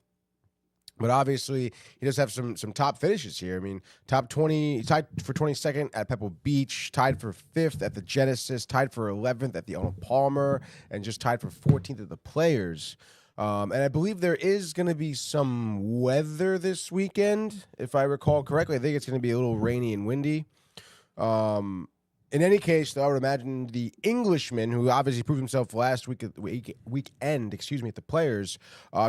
But obviously, he does have some top finishes here. Top 20, he tied for 22nd at Pebble Beach, tied for 5th at the Genesis, tied for 11th at the Arnold Palmer, and just tied for 14th at the Players. And I believe there is going to be some weather this weekend, if I recall correctly. I think it's going to be a little rainy and windy. In any case, though, I would imagine the Englishman, who obviously proved himself last weekend, at the Players,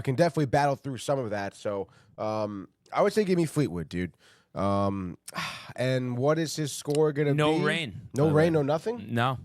can definitely battle through some of that. So I would say give me Fleetwood, dude. And what is his score going to be? No rain. No rain, no nothing? No.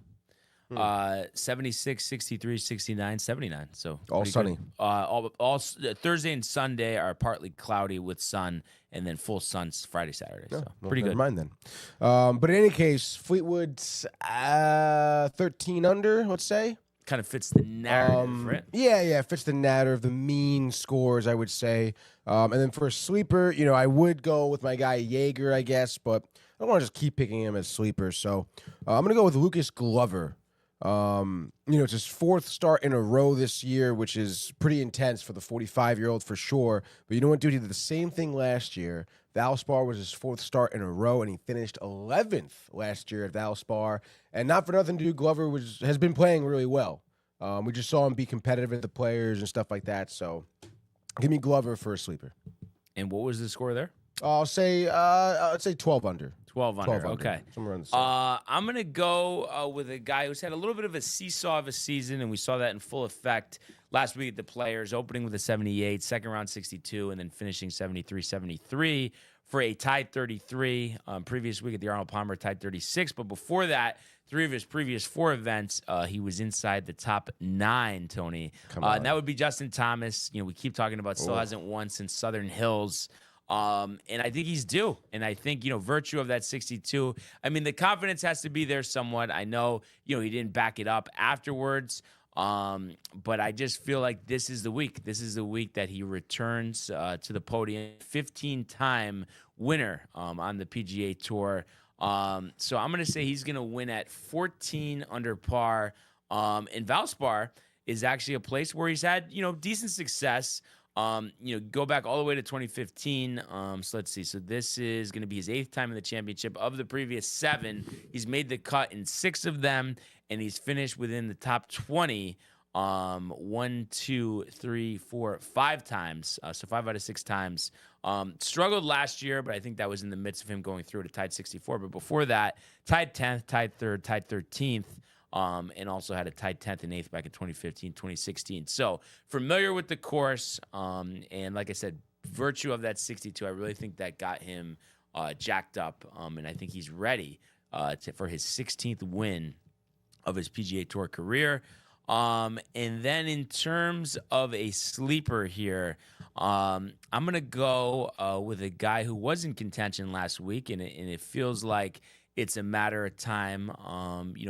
76, 63, 69, 79. So all sunny. All Thursday and Sunday are partly cloudy with sun, and then full sun Friday, Saturday. So pretty good. Never mind then. But in any case, Fleetwood's 13 under, let's say. Kind of fits the narrative, right? Yeah, fits the narrative, the mean scores, I would say. And then for a sleeper, I would go with my guy Yeager, I guess, but I don't want to just keep picking him as sleeper. So I'm going to go with Lucas Glover. It's his 4th start in a row this year, which is pretty intense for the 45-year-old for sure. But you know what, dude? He did the same thing last year. Valspar was his 4th start in a row, and he finished 11th last year at Valspar. And not for nothing, dude, Glover has been playing really well. We just saw him be competitive at the Players and stuff like that. So give me Glover for a sleeper. And what was the score there? I'd say 12 under. 12 under. Okay. Somewhere on the side. I'm going to go with a guy who's had a little bit of a seesaw of a season, and we saw that in full effect last week at the Players, opening with a 78, second round 62, and then finishing 73-73 for a tied 33. Previous week at the Arnold Palmer, tied 36. But before that, 3 of his previous 4 events, he was inside the top 9, Tony. And that would be Justin Thomas. We keep talking about still hasn't won since Southern Hills. And I think he's due. And I think, virtue of that 62, the confidence has to be there somewhat. I know, he didn't back it up afterwards. But I just feel like this is the week. This is the week that he returns to the podium. 15-time winner on the PGA Tour. So I'm going to say he's going to win at 14 under par. And Valspar is actually a place where he's had, decent success. Go back all the way to 2015. So let's see. So this is going to be his 8th time in the championship. Of the previous 7, he's made the cut in 6 of them, and he's finished within the top 20 1, 2, 3, 4, 5 times. So 5 out of 6 times. Struggled last year, but I think that was in the midst of him going through to tied 64. But before that, tied 10th, tied 3rd, tied 13th. And also had a tied 10th and 8th back in 2015, 2016. So familiar with the course. And like I said, virtue of that 62, I really think that got him jacked up. And I think he's ready for his 16th win of his PGA Tour career. And then in terms of a sleeper here, I'm going to go with a guy who was in contention last week, and it feels like it's a matter of time,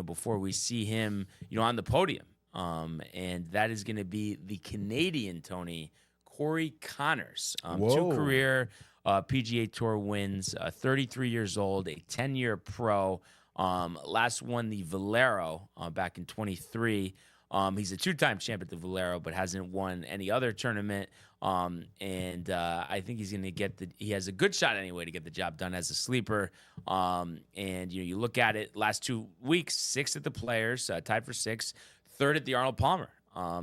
before we see him, on the podium. And that is going to be the Canadian, Tony, Corey Connors. 2 career PGA Tour wins, 33 years old, a 10-year pro. Last won the Valero back in 23. He's a 2-time champ at the Valero, but hasn't won any other tournament. And I think he's going to he has a good shot anyway to get the job done as a sleeper. And you look at it, last 2 weeks, 6th at the Players, tied for 6th, 3rd at the Arnold Palmer.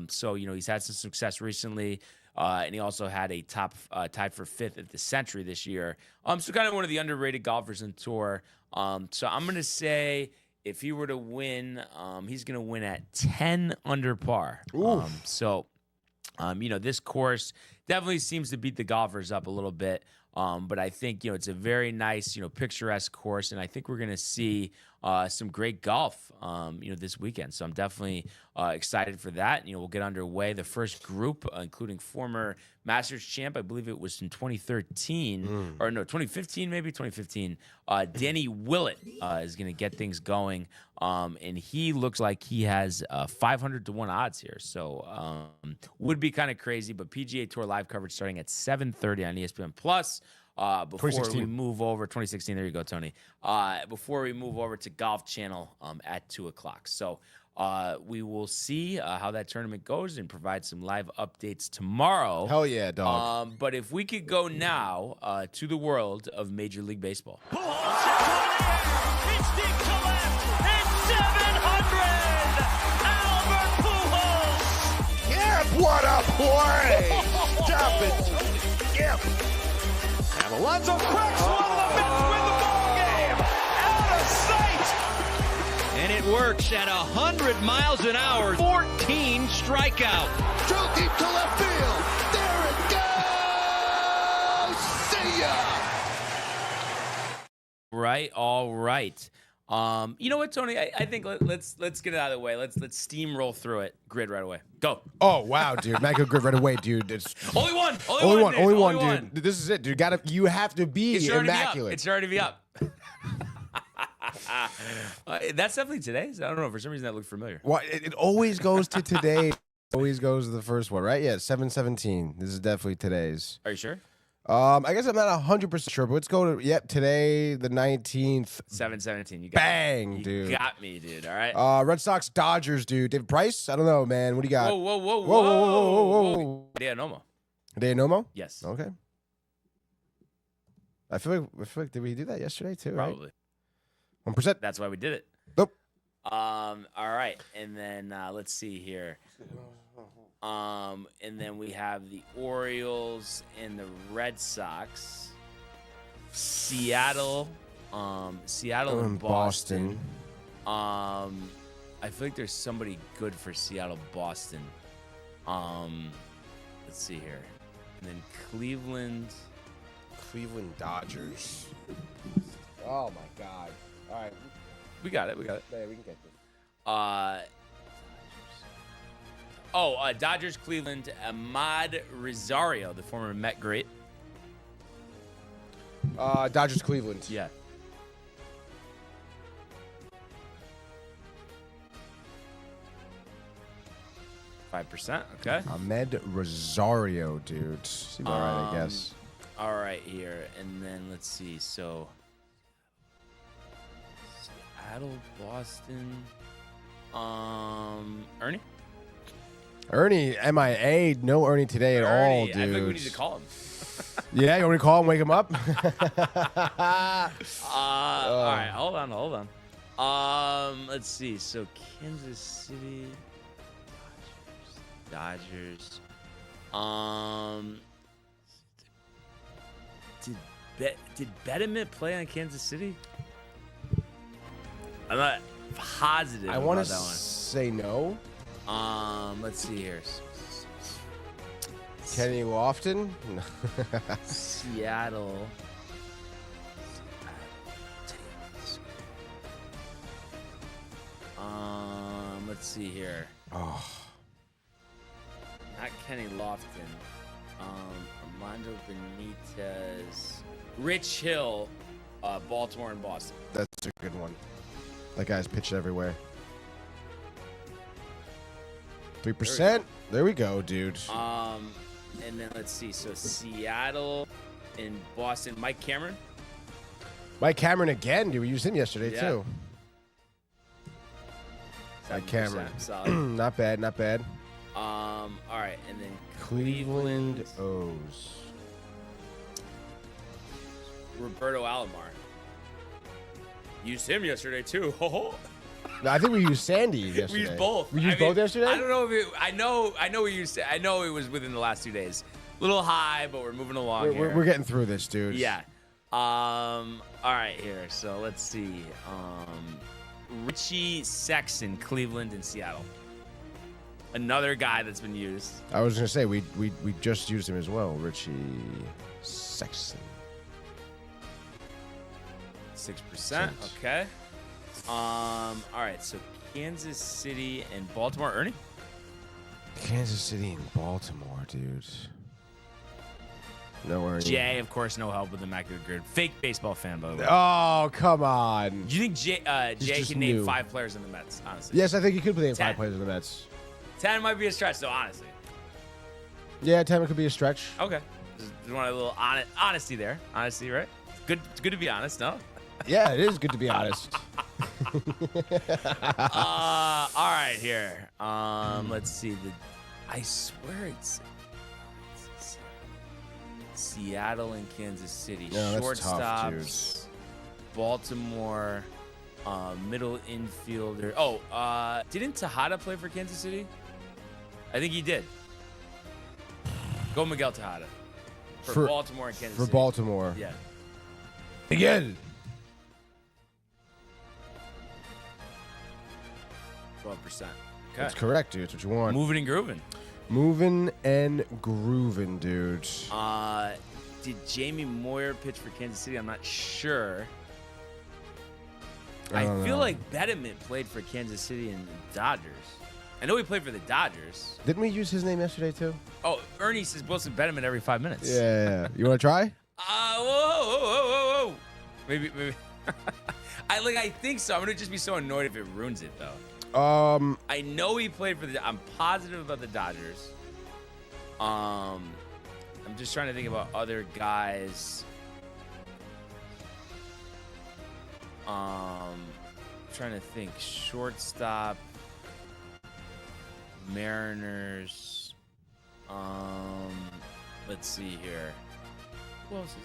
So he's had some success recently. And he also had a tied for 5th at the Century this year. So kind of one of the underrated golfers in tour. So I'm going to say if he were to win, he's going to win at 10 under par. This course definitely seems to beat the golfers up a little bit. But I think, it's a very nice, picturesque course. And I think we're going to see some great golf, this weekend. So I'm definitely excited for that. We'll get underway. The first group, including former Masters champ, I believe it was in 2013, or no, 2015, maybe 2015. Danny Willett is going to get things going. And he looks like he has 500-1 odds here. So would be kind of crazy, but PGA Tour live coverage starting at 7:30 on ESPN Plus. Before we move over, 2016, there you go, Tony. Before we move over to Golf Channel at 2 o'clock. So we will see how that tournament goes and provide some live updates tomorrow. Hell yeah, dog. But if we could go now to the world of Major League Baseball. It's deep to left. It's 700. Albert Pujols. Yeah, what a play. Stop it. Yep. And Alonso cracks one. The Mets win the ball game. Out of sight. And it works at 100 miles an hour. 14 strikeout. Drilled deep to left field. There it goes. See ya. Right. All right. You know what, Tony? I think let's get it out of the way. Let's steamroll through it. Grid right away. Go. Oh wow, dude! Mega grid right away, dude. It's only one, only one, dude. This is it, dude. You have to be immaculate. It's already up. That's definitely today's. I don't know. For some reason, that looked familiar. What? It always goes to today. Always goes to the first one, right? Yeah, 7:17. This is definitely today's. Are you sure? I guess I'm not 100% sure, but let's go to today, the 19th. 7:17. You got bang, me. dude. You got me, dude. All right. Red Sox, Dodgers, dude. David Price? I don't know, man. What do you got? Whoa. De Nomo. De Nomo? Yes. Okay. I feel like did we do that yesterday too? Probably. Right? 1%. That's why we did it. Nope. All right, and then let's see here. And then we have the Orioles and the Red Sox. Seattle and Boston. I feel like there's somebody good for Seattle, Boston. Let's see here. And then Cleveland Dodgers. Oh my God. All right. We got it. Yeah, we can get this. Dodgers, Cleveland, Ahmad Rosario, the former Met great. Dodgers, Cleveland. Yeah. %, okay. Ahmed Rosario, dude. Seems all right, I guess. All right, here. And then let's see. So, Seattle, Boston. Ernie? Ernie, MIA. No Ernie today at all, dude. I think we need to call him. Yeah, you want me to call him, wake him up? All right, hold on. Let's see. So Kansas City, Dodgers. Did Betterment play on Kansas City? I'm not positive. I want to that one. say no. Let's see here. Kenny Lofton? Seattle. Let's see here. Oh. Not Kenny Lofton. Armando Benitez. Rich Hill, Baltimore and Boston. That's a good one. That guy's pitched everywhere. 3%. There we go, dude. And then let's see. So Seattle and Boston. Mike Cameron. Mike Cameron again, dude. We used him yesterday, Yeah. too. Mike Cameron. Solid. Not bad, not bad. All right, and then Cleveland O's. Roberto Alomar. Used him yesterday too. No, I think we used Sandy yesterday. We used both. We used both yesterday? I don't know if it, I know we used. I know it was within the last 2 days. A little high, but we're moving along here. We're getting through this, dude. Yeah. All right, here. So let's see. Richie Sexton, Cleveland and Seattle. Another guy that's been used. I was gonna say we just used him as well, Richie Sexton. 6%. Okay. All right. So Kansas City and Baltimore. Ernie. Kansas City and Baltimore, dude. No worries. Jay, of course, no help with the Immaculate Grid. Fake baseball fan, by the way. Oh, come on. Do you think Jay just can name new. 5 players in the Mets, honestly? Yes, I think he could play 5 10. players in the Mets. 10 might be a stretch, though, honestly. Yeah, 10 could be a stretch. Okay. Just want a little honesty there. Honesty, right? It's good to be honest, no? Yeah, it is good to be honest. All right, here. Let's see. I swear it's Seattle and Kansas City. Yeah, that's Shortstops, tough, dude. Baltimore, middle infielder. Oh, didn't Tejada play for Kansas City? I think he did. Go Miguel Tejada. For Baltimore and Kansas City. For Baltimore. Yeah. Again. 12%. Okay. That's correct, dude. That's what you want. Moving and grooving. Moving and grooving, dude. Did Jamie Moyer pitch for Kansas City? I'm not sure. I I don't feel know. like Betterman played for Kansas City and the Dodgers. I know he played for the Dodgers. Didn't we use his name yesterday, too? Oh, Ernie says Wilson Betterman every 5 minutes. Yeah. You want to try? Whoa. Maybe. I think so. I'm gonna just be so annoyed if it ruins it though. I know he played for I'm positive about the Dodgers. I'm just trying to think about other guys. Trying to think. Shortstop. Mariners. Let's see here. Who else is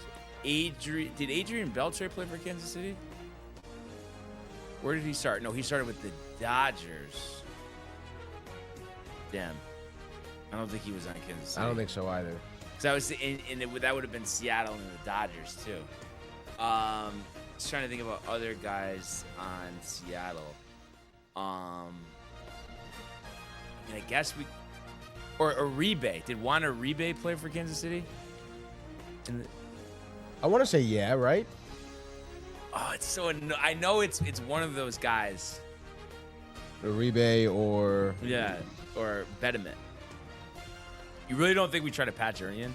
it? Did Adrian Beltre play for Kansas City? Where did he start? No, he started with the Dodgers. Damn. I don't think he was on Kansas City. I don't think so either. So I was, that would have been Seattle and the Dodgers too. Just trying to think about other guys on Seattle. I guess or Uribe. Did Juan Uribe play for Kansas City? I want to say yeah, right? Oh, it's so I know it's one of those guys. Uribe or... Yeah, or Betterman. You really don't think we try to patch Ernie in?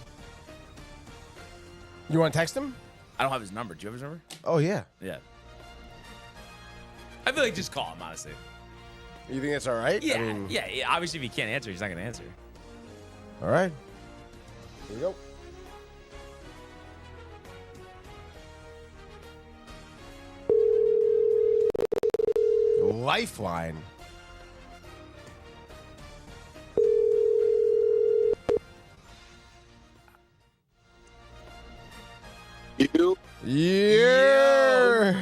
You want to text him? I don't have his number. Do you have his number? Oh, yeah. Yeah. I feel like just call him, honestly. You think that's all right? Yeah, I mean, yeah. Obviously, if he can't answer, he's not going to answer. All right. Here we go. Lifeline. Yeah.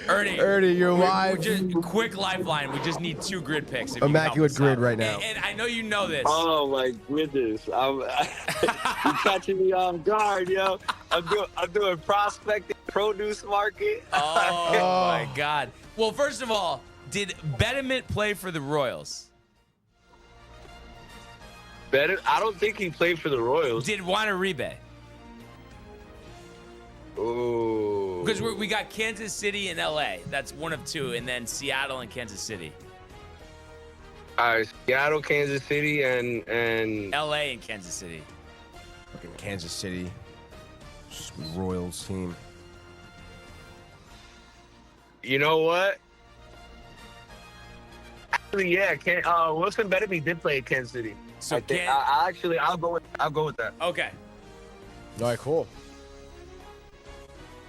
Ernie, you're we're live. Just quick lifeline. We just need 2 grid picks. If you can help Immaculate us grid out. right now. And I know you know this. Oh my goodness! You're catching me off guard, yo. I'm doing prospecting, produce market. Oh my God. Well, first of all, did Betterman play for the Royals? I don't think he played for the Royals. Did Juan Uribe? Oh. Because we got Kansas City and LA. That's one of 2, and then Seattle and Kansas City. Seattle, Kansas City, and L.A. and Kansas City. Fucking Kansas City Royals team. You know what? Actually, yeah. Wilson Bettamy did play at Kansas City. So I'll go with that. Okay. All right, cool.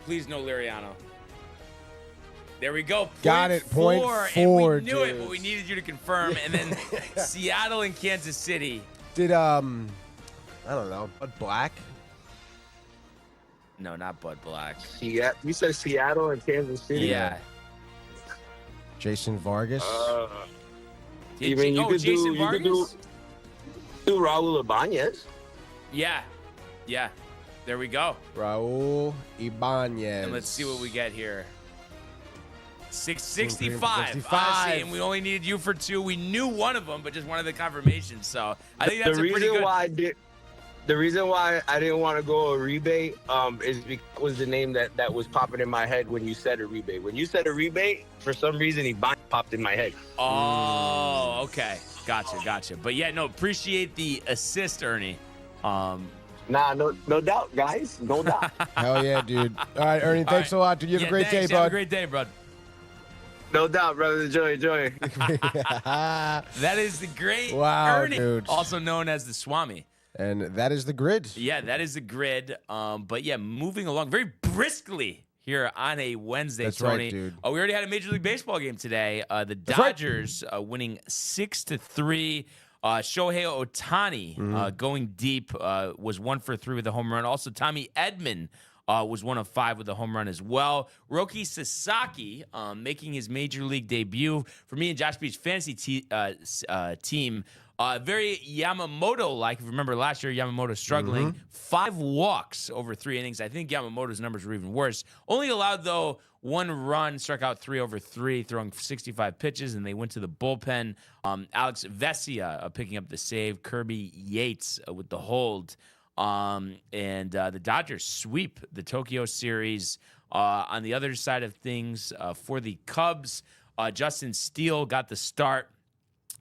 Please no Liriano. There we go. Got it. Point four, and we knew dude. it, but we needed you to confirm. And then Seattle and Kansas City. Did I don't know, Bud Black? No, not Bud Black. Yeah, you said Seattle and Kansas City. Yeah. Jason Vargas? You mean you could Jason do Vargas? Raul Ibanez? Yeah. Yeah. There we go. Raul Ibanez. And let's see what we get here. 665. 65. Honestly, and we only needed you for 2. We knew one of them, but just wanted the confirmation. So I think that's a pretty good. The reason why I didn't want to go Uribe is because it was the name that was popping in my head when you said Uribe. When you said Uribe, for some reason, Ibanez popped in my head. Oh, okay. Gotcha. But yeah, no, appreciate the assist, Ernie. No doubt, guys. No doubt. Hell yeah, dude. All right, Ernie, thanks a lot, dude. You have a great day, bud. Have a great day, bud. No doubt, brother. Enjoy. That is the great Ernie, dude. also known as the Swami. And that is the grid. Yeah, that is the grid. But yeah, moving along very briskly here on a Wednesday, That's Tony. right, dude. We already had a Major League Baseball game today. The Dodgers winning 6-3. Shohei Ohtani going deep was 1 for 3 with a home run. Also, Tommy Edman was 1 of 5 with a home run as well. Roki Sasaki making his Major League debut for me and Josh Beach's fantasy team. Very Yamamoto-like. If you remember last year, Yamamoto struggling. 5 walks over 3 innings. I think Yamamoto's numbers were even worse. Only allowed, though, 1 run, struck out 3 over 3, throwing 65 pitches, and they went to the bullpen. Alex Vesia picking up the save. Kirby Yates with the hold. And the Dodgers sweep the Tokyo series. On the other side of things, for the Cubs, Justin Steele got the start,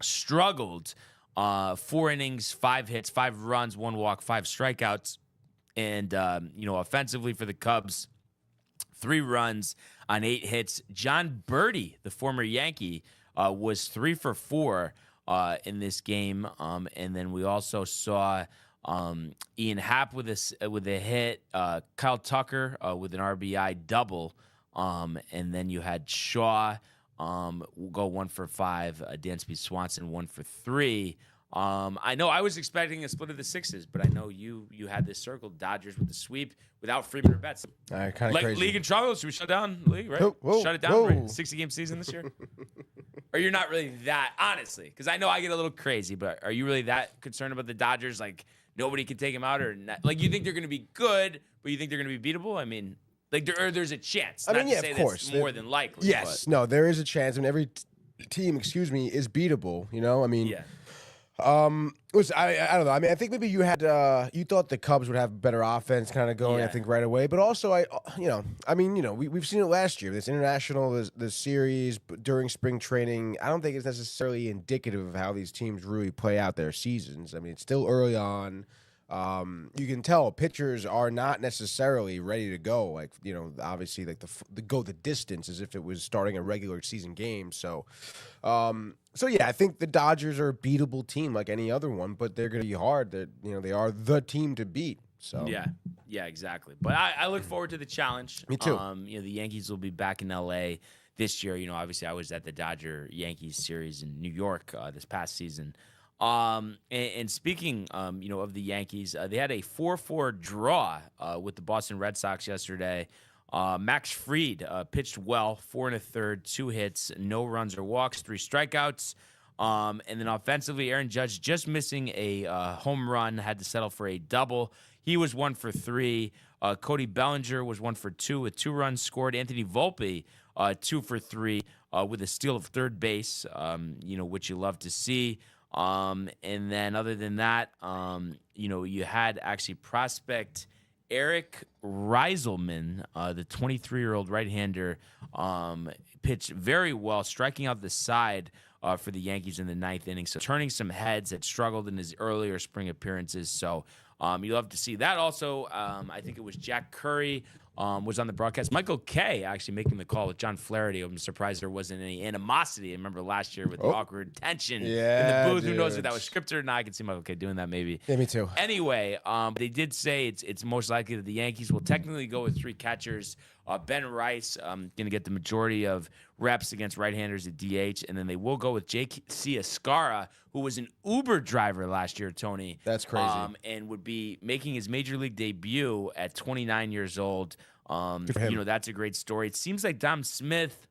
struggled. 4 innings, 5 hits, 5 runs, 1 walk, 5 strikeouts. And, offensively for the Cubs, 3 runs on 8 hits. John Birdie, the former Yankee, was 3 for 4 in this game. And then we also saw Ian Happ with a hit, Kyle Tucker with an RBI double. And then you had Shaw go 1 for 5, Dansby Swanson 1 for 3. I know I was expecting a split of the 6s, but I know you had this circled. Dodgers with the sweep without Freeman or Betts. All right, kind of like crazy. League in trouble. Should we shut down the league, right? Whoa, shut it down, whoa. right? 60-game season this year? Or you're not really that, honestly? Because I know I get a little crazy, but are you really that concerned about the Dodgers? Like, nobody can take them out? Or not? Like, you think they're going to be good, but you think they're going to be beatable? I mean, like, there's a chance. I mean, not yeah, to say of course. That's more than likely. Yes. But. No, there is a chance. I mean, every team, is beatable, I mean... Yeah. Listen, I don't know. I mean, I think maybe you had you thought the Cubs would have better offense kind of going. Yeah. I think right away, but also we've seen it last year. This international, the series during spring training. I don't think it's necessarily indicative of how these teams really play out their seasons. I mean, it's still early on. You can tell pitchers are not necessarily ready to go. Like obviously, like the go the distance as if it was starting a regular season game. So yeah, I think the Dodgers are a beatable team like any other one, but they're going to be hard. That they are the team to beat. So yeah, exactly. But I look forward to the challenge. Me too. The Yankees will be back in L.A. this year. Obviously, I was at the Dodger-Yankees series in New York this past season. And speaking, of the Yankees, they had a 4-4 draw with the Boston Red Sox yesterday. Max Fried pitched well, 4 1/3, 2 hits, no runs or walks, 3 strikeouts. And then offensively, Aaron Judge just missing a home run, had to settle for a double. He was 1 for 3. Cody Bellinger was 1 for 2 with 2 runs scored. Anthony Volpe, 2 for 3 with a steal of third base, which you love to see. And then other than that, you had actually prospect Eric Reiselman, the 23-year-old right-hander, pitched very well, striking out the side for the Yankees in the 9th inning. So turning some heads that struggled in his earlier spring appearances. So you'll have to see that. Also, I think it was Jack Curry was on the broadcast. Michael Kay actually making the call with John Flaherty. I'm surprised there wasn't any animosity. I remember last year with the awkward tension in the booth. Dude. Who knows if that was scripted or not? I can see Michael Kay doing that maybe. Yeah, me too. Anyway, they did say it's most likely that the Yankees will technically go with 3 catchers. Ben Rice going to get the majority of reps against right-handers at DH, and then they will go with J.C. Escara, who was an Uber driver last year, Tony. That's crazy. And would be making his major league debut at 29 years old. That's a great story. It seems like Dom Smith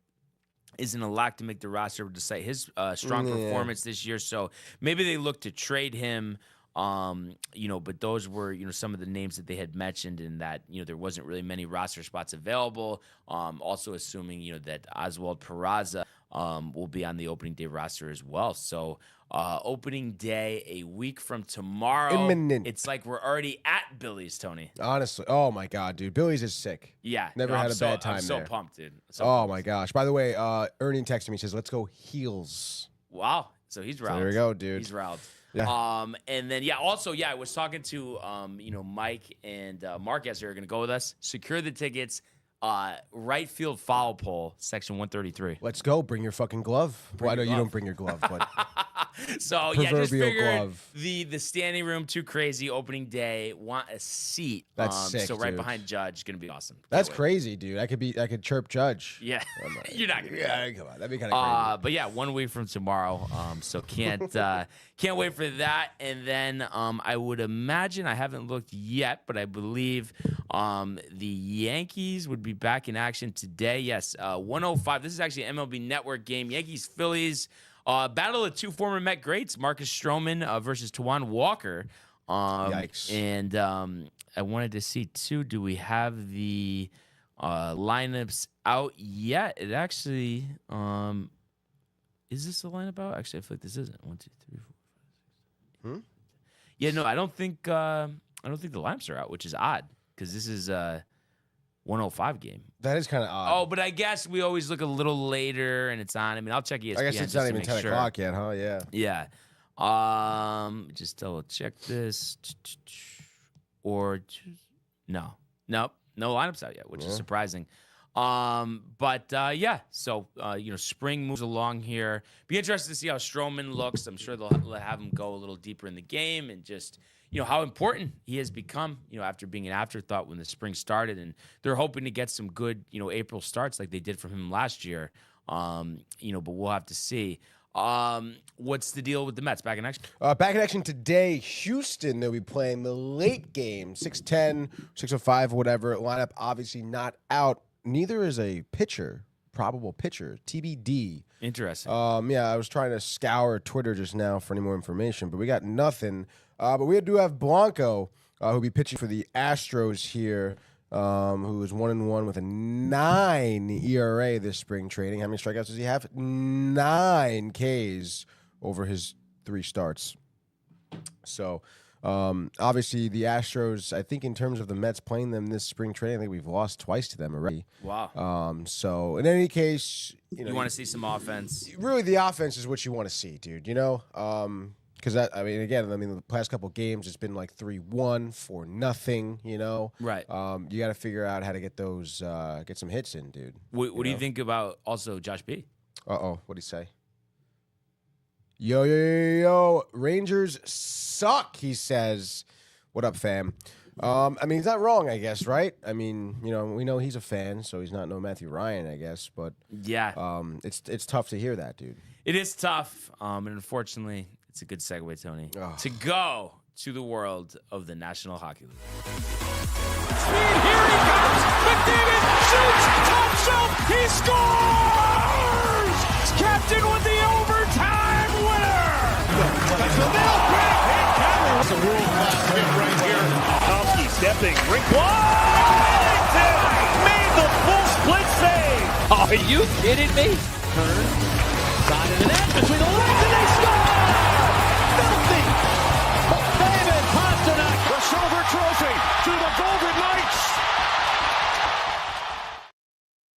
isn't a lock to make the roster despite his strong performance this year. So maybe they look to trade him. But those were, some of the names that they had mentioned, and that, there wasn't really many roster spots available. Also assuming, that Oswald Peraza will be on the opening day roster as well. So opening day a week from tomorrow. Imminent. It's like we're already at Billy's, Tony. Honestly. Oh, my God, dude. Billy's is sick. Yeah. Never had a bad time I'm so there. pumped, dude. My gosh. By the way, Ernie texted me, says, let's go Heels. Wow. So he's riled. So there we go, dude. He's riled. Yeah. And then, I was talking to, Mike and Mark as they're going to go with us. Secure the tickets. Right field foul pole, section 133. Let's go. Bring your fucking glove. Well, I know you don't bring your glove, but so just figured glove. The standing room too crazy. Opening day, want a seat. That's sick. So right dude. behind Judge, gonna be awesome. That's crazy, dude. I could chirp Judge. Yeah, you're not gonna. Yeah, come on. That'd be kind of crazy. But 1 week from tomorrow. So can't wait for that. And then I would imagine, I haven't looked yet, but I believe the Yankees would be back in action today. Yes, 105. This is actually an MLB Network game. Yankees-Phillies. Battle of 2 former Met greats, Marcus Stroman versus Tawan Walker. Yikes. And I wanted to see, too, do we have the lineups out yet? It actually, is this the lineup out? Actually, I feel like this isn't. 1, 2, 3, 4, 5, 6. Yeah, no, I don't think the lineups are out, which is odd because this is 105 game. That is kind of odd. Oh, but I guess we always look a little later and it's on. I mean, I'll check ESPN. I guess it's not even 10 o'clock yet, huh? Yeah. Yeah. Just double check this. Or no lineups out yet, which is surprising. So spring moves along here. Be interested to see how Stroman looks. I'm sure they'll have him go a little deeper in the game and just how important he has become, after being an afterthought when the spring started. And they're hoping to get some good, April starts like they did from him last year. But we'll have to see. What's the deal with the Mets? Back in action? Back in action today. Houston, they'll be playing the late game, 6:10, 6:05, whatever. Lineup obviously not out. Neither is a probable pitcher, TBD. Interesting. I was trying to scour Twitter just now for any more information, but we got nothing. But we do have Blanco, who'll be pitching for the Astros here, who is 1-1 with a 9 ERA this spring training. How many strikeouts does he have? 9 Ks over his 3 starts. So, obviously, the Astros, I think in terms of the Mets playing them this spring training, I think we've lost twice to them already. Wow. So, in any case, you want to see some offense. Really, the offense is what you want to see, dude, because the past couple games, it's been like 3-1, 4-0, Right. You got to figure out how to get those, get some hits in, dude. What do you think about also Josh B? What'd he say? Yo, Rangers suck, he says. What up, fam? He's not wrong, I guess, right? we know he's a fan, so he's not no Matthew Ryan, I guess. But yeah, it's tough to hear that, dude. It is tough, and unfortunately, it's a good segue, Tony, to go to the world of the National Hockey League. Speed, here he comes! McDavid shoots! Top shelf! He scores! Captain with the overtime winner! That's the middle quick! That's a world-class hit right here. Tomsky stepping, rink wide! Made the full split save! Are you kidding me? Turn, side of the net, between the legs, and they score! Filthy! David Pastrnak, the silver trophy to the Golden Knights!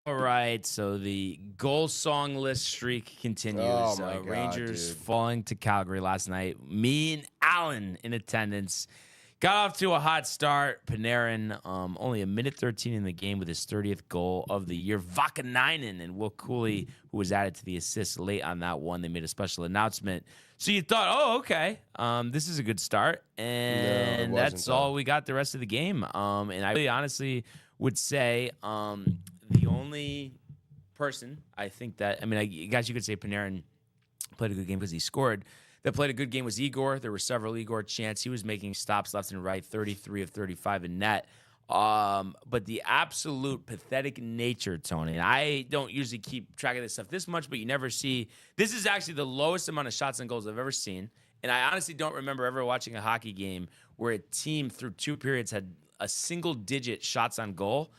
All right, right, so the goal songless streak continues. Oh, my God, Rangers dude. falling to Calgary last night. Me and Alan in attendance. Got off to a hot start. Panarin, only a minute 13 in the game with his 30th goal of the year. Vakanainen and Will Cooley, who was added to the assist late on that one. They made a special announcement. So you thought, oh, okay, this is a good start. And that's all we got the rest of the game. And I really honestly would say the only person I think that, I guess you could say Panarin played a good game because he scored. That played a good game was Igor. There were several Igor chants. He was making stops left and right, 33 of 35 in net. But the absolute pathetic nature, Tony, and I don't usually keep track of this stuff this much, but you never see. This is actually the lowest amount of shots and goals I've ever seen. And I honestly don't remember ever watching a hockey game where a team through 2 periods had a single-digit shots on goal.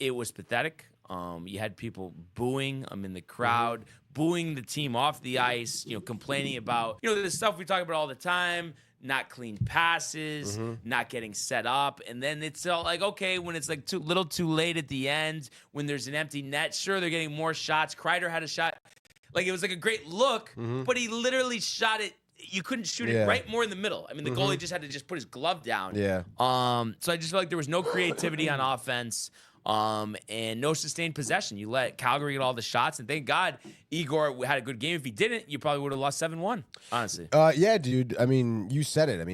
It was pathetic. You had people booing in the crowd, booing the team off the ice, complaining about, the stuff we talk about all the time, not clean passes, not getting set up. And then it's all like, okay, when it's like too late at the end, when there's an empty net, sure, they're getting more shots. Kreider had a shot. Like, it was like a great look, but he literally shot it. You couldn't shoot it right more in the middle. The goalie just had to just put his glove down. Yeah. So I just feel like there was no creativity on offense. And no sustained possession. You let Calgary get all the shots, and thank God Igor had a good game. If he didn't, you probably would have lost 7-1, honestly. Yeah, dude. You said it.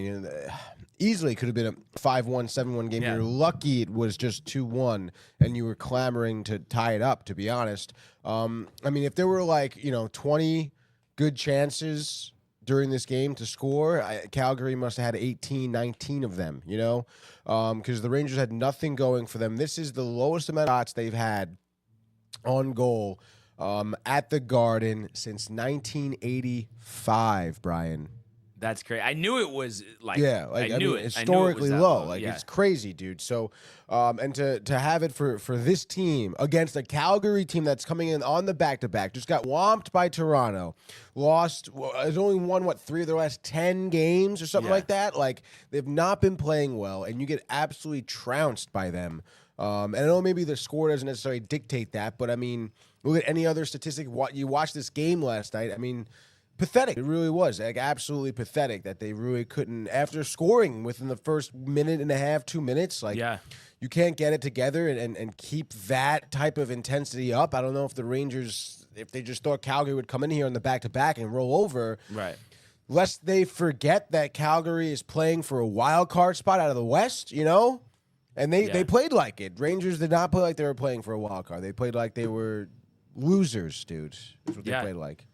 Easily could have been a 5-1, 7-1 game. Yeah. You're lucky it was just 2-1, and you were clamoring to tie it up, to be honest. If there were 20 good chances during this game to score, Calgary must have had 18, 19 of them, because the Rangers had nothing going for them. This is the lowest amount of shots they've had on goal at the Garden since 1985, Brian. That's crazy. I knew it was historically low. It's crazy, dude. So, and to have it for this team against a Calgary team that's coming in on the back-to-back, just got whomped by Toronto, lost, has only won, 3 of their last 10 games or something like that? They've not been playing well, and you get absolutely trounced by them. And I know maybe the score doesn't necessarily dictate that, but look at any other statistic. You watched this game last night. Pathetic. It really was absolutely pathetic that they really couldn't, after scoring within the first minute and a half, 2 minutes. You can't get it together and keep that type of intensity up. I don't know if the Rangers, if they just thought Calgary would come in here on the back-to-back and roll over. Right. Lest they forget that Calgary is playing for a wild card spot out of the West, And they played like it. Rangers did not play like they were playing for a wild card. They played like they were losers, dude. That's what they played like.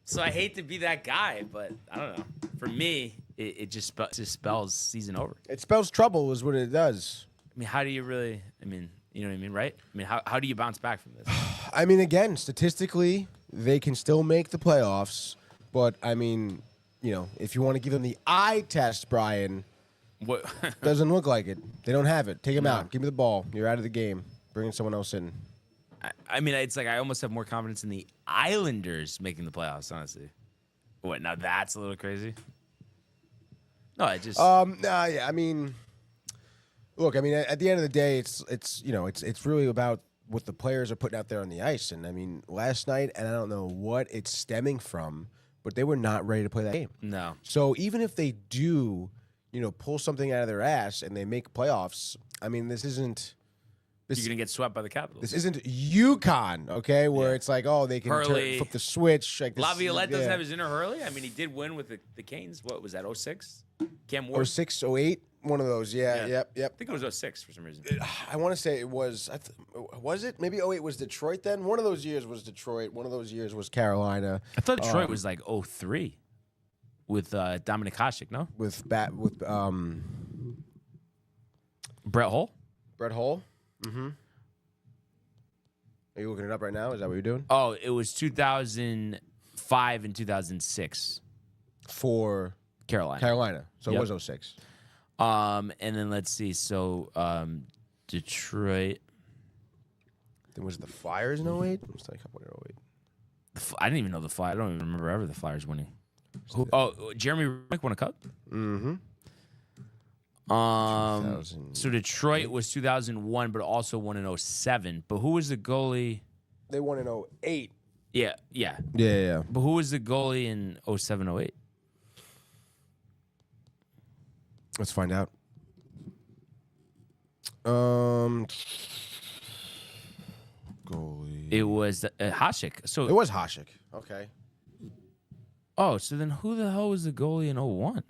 So I hate to be that guy, but I don't know. For me, it just spells season over. It spells trouble is what it does. How do you really, you know what I mean, right? How do you bounce back from this? Again, statistically, they can still make the playoffs, but, if you want to give them the eye test, Brian, What? doesn't look like it. They don't have it. Take him out. Give me the ball. You're out of the game. Bring someone else in. It's like I almost have more confidence in the Islanders making the playoffs, honestly. What, now that's a little crazy? No, I just... Look, at the end of the day, it's really about what the players are putting out there on the ice. And, last night, and I don't know what it's stemming from, but they were not ready to play that game. No. So even if they do, pull something out of their ass and they make playoffs, this isn't... You're going to get swept by the Capitals. This isn't UConn, okay, where it's like, oh, they can flip the switch. Laviolette doesn't have his inner Hurley. He did win with the Canes. What was that, 06? Cam Ward? 06, 08? One of those, Yep. I think it was 06 for some reason. I want to say it was, was it? Maybe 08 was Detroit then? One of those years was Detroit. One of those years was Carolina. I thought Detroit was like 03 with Dominic Hasek, no? With Brett Hull? Brett Hull? Mm-hmm. Are you looking it up right now? Is that what you're doing? Oh, it was 2005 and 2006. For Carolina. So it was 06. And then let's see. So Detroit. Then was it the Flyers in 08? Stanley Cup winner 08. I didn't even know the Flyers. I don't even remember ever the Flyers winning. Jeremy Roenick won a cup? Mm-hmm. So Detroit was 2001, but also won in 07. But who was the goalie? They won in 08. Yeah. Yeah. But who was the goalie in 07, 08? Let's find out. Goalie. It was Hasek. So it was Hasek. Okay. Oh, so then who the hell was the goalie in 01?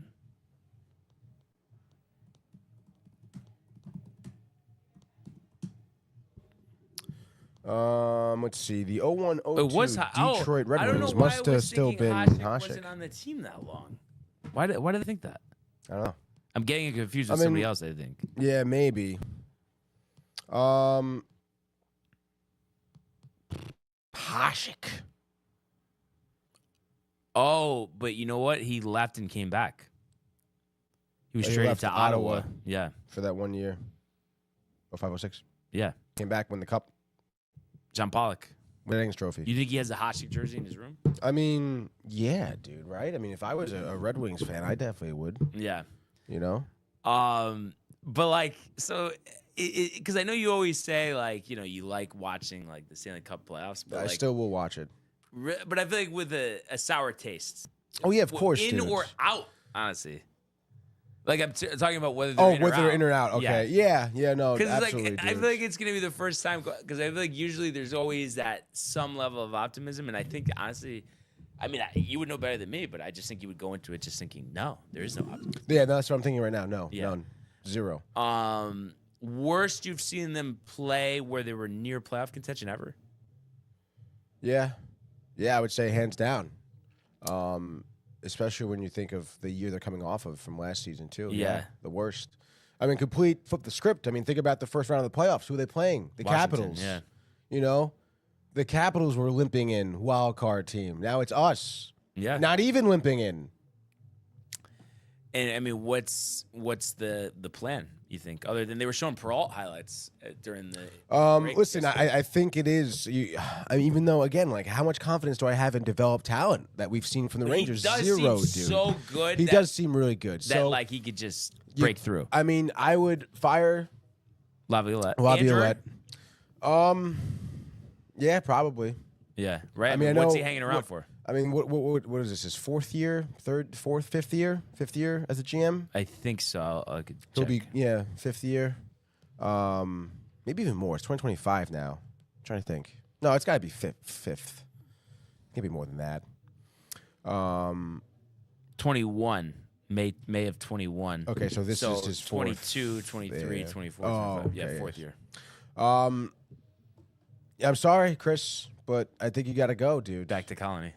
Let's see. The 01-02 It was Detroit Red I don't know Wings why must I have was still thinking been Hasek Hasek. wasn't on the team that long. Why did I think that? I don't know. I'm getting confused with somebody else, I think. Yeah, maybe. Hasek. Oh, but you know what? He left and came back. He was He traded left to to Ottawa. Ottawa. Yeah. For that 1 year. 05-06. Yeah. Came back, won the cup. John Pollock. Winnings trophy. You think he has a Hasek jersey in his room? I mean, yeah, dude, right? I mean, if I was a Red Wings fan, I definitely would. Yeah. You know? But like, so, because I know you always say, like, you know, you like watching, like, the Stanley Cup playoffs. But I like, still will watch it. But I feel like with a sour taste. Oh, yeah, of course, In dude. or out, honestly. Like, I'm talking about whether they're in or whether out. they're in or out. Okay. Yeah, no, Because absolutely, like, I dude. feel like it's going to be the first time, because I feel like usually there's always that some level of optimism. And I think, honestly, I mean, you would know better than me, but I just think you would go into it just thinking, no, there is no optimism. Yeah, no, that's what I'm thinking right now. No, Yeah. none. Zero. Worst you've seen them play where they were near playoff contention ever? Yeah. Yeah, I would say hands down. Especially when you think of the year they're coming off of from last season, too. Yeah. The worst. I mean, flip the script. I mean, think about the first round of the playoffs. Who are they playing? The Washington, Capitals. yeah. You know? The Capitals were limping in, wild card team. Now it's us. Yeah. Not even limping in. And I mean, what's the plan, you think, other than they were showing Peralt highlights during the break Listen, yesterday? I think it is. I mean, even though, again, like, how much confidence do I have in developed talent that we've seen from the Rangers? He does Zero, seem dude. so good. He that- does seem really good. That So, like he could just break through. I mean, I would fire Laviolette. Laviolette. Yeah, probably. Yeah, right. I mean, I what's know he hanging around for? I mean, what is this? His fifth year as a GM? I think so. I could He'll check. be fifth year. Maybe even more. It's 2025 now. I'm trying to think. No, it's got to be fifth. It can't be more than that. 21. May of 21. Okay, so this is his fourth. 22, 23, Yeah. 24, Oh, 25. Yeah, okay, fourth yes. year. Yeah, I'm sorry, Chris, but I think you got to go, dude. Back to Colony.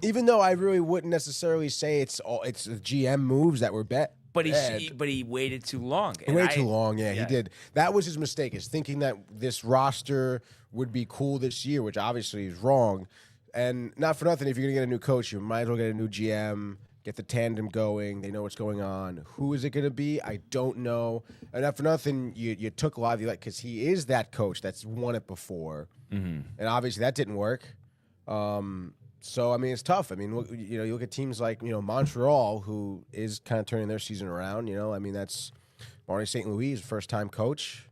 Even though I really wouldn't necessarily say it's the GM moves that were bet. But he waited too long. He waited too long, yeah, yeah. he did. That was his mistake, is thinking that this roster would be cool this year, which obviously is wrong. And not for nothing, if you're going to get a new coach, you might as well get a new GM, get the tandem going. They know what's going on. Who is it going to be? I don't know. And not for nothing, you took Laviolette because he is that coach that's won it before. And obviously that didn't work. So, I mean, it's tough. I mean, you look at teams like, Montreal, who is kind of turning their season around. I mean, that's Marty St. Louis, first-time coach.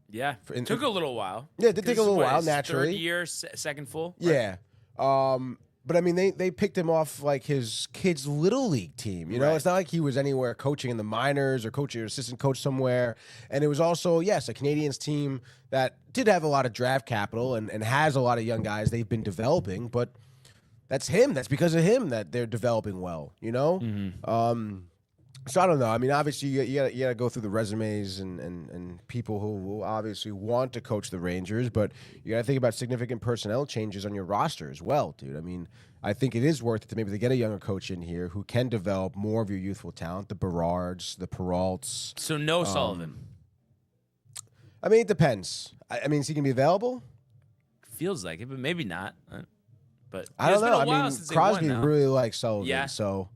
Yeah. Took a little while. Yeah, it did take a little while, his naturally. Third year, second full. Yeah. But, I mean, they picked him off, like, his kid's Little League team. Right. It's not like he was anywhere coaching in the minors or coaching or assistant coach somewhere. And it was also, yes, a Canadians team that did have a lot of draft capital and has a lot of young guys they've been developing, but that's him. That's because of him that they're developing well, So I don't know. I mean, obviously you got to go through the resumes and people who will obviously want to coach the Rangers, but you got to think about significant personnel changes on your roster as well, dude. I mean, I think it is worth it to maybe get a younger coach in here who can develop more of your youthful talent, the Berards, the Peralts. So no Sullivan. I mean, it depends. I mean, is he going to be available? Feels like it, but maybe not. But I don't know. It's been I a while mean, since they won Crosby now. really likes Sullivan. Yeah. So,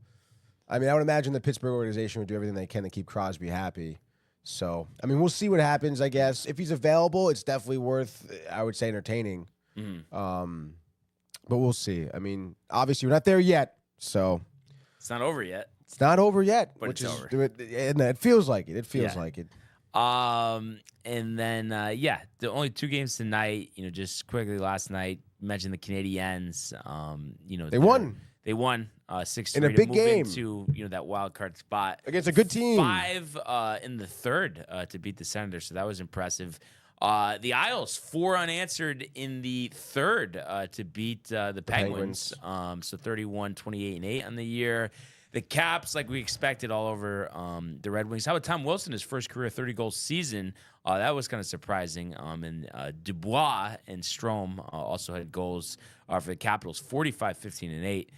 I mean, I would imagine the Pittsburgh organization would do everything they can to keep Crosby happy. So, I mean, we'll see what happens, I guess. If he's available, it's definitely worth, I would say, entertaining. But we'll see. I mean, obviously, we're not there yet. So, It's not over yet. It's not over yet, But which it's is over. and it feels like it. It feels Yeah. like it. And then the only 2 games tonight. Just quickly last night. Mentioned the Canadiens. They won. They won 6-3 in a big to move game into that wild card spot against a good team. 5 in the third to beat the Senators, so that was impressive. The Isles 4 unanswered in the third to beat the Penguins. So 31, 28, and 8 on the year. The Caps, like we expected, all over the Red Wings. How about Tom Wilson, his first career 30-goal season? That was kind of surprising. And Dubois and Strome also had goals for the Capitals, 45, 15, and 8.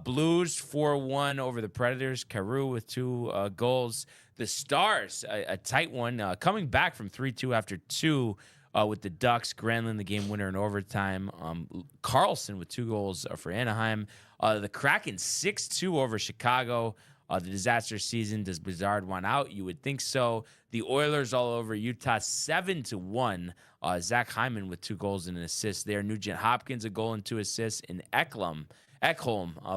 Blues 4-1 over the Predators. Carew with 2 goals. The Stars, a tight one, coming back from 3-2 after 2 with the Ducks. Granlund, the game winner in overtime. Carlson with 2 goals for Anaheim. The Kraken 6-2 over Chicago. The disaster season. Does Bedard want out? You would think so. The Oilers all over Utah 7-1. Zach Hyman with 2 goals and an assist there. Nugent Hopkins a goal and 2 assists. And Ekholm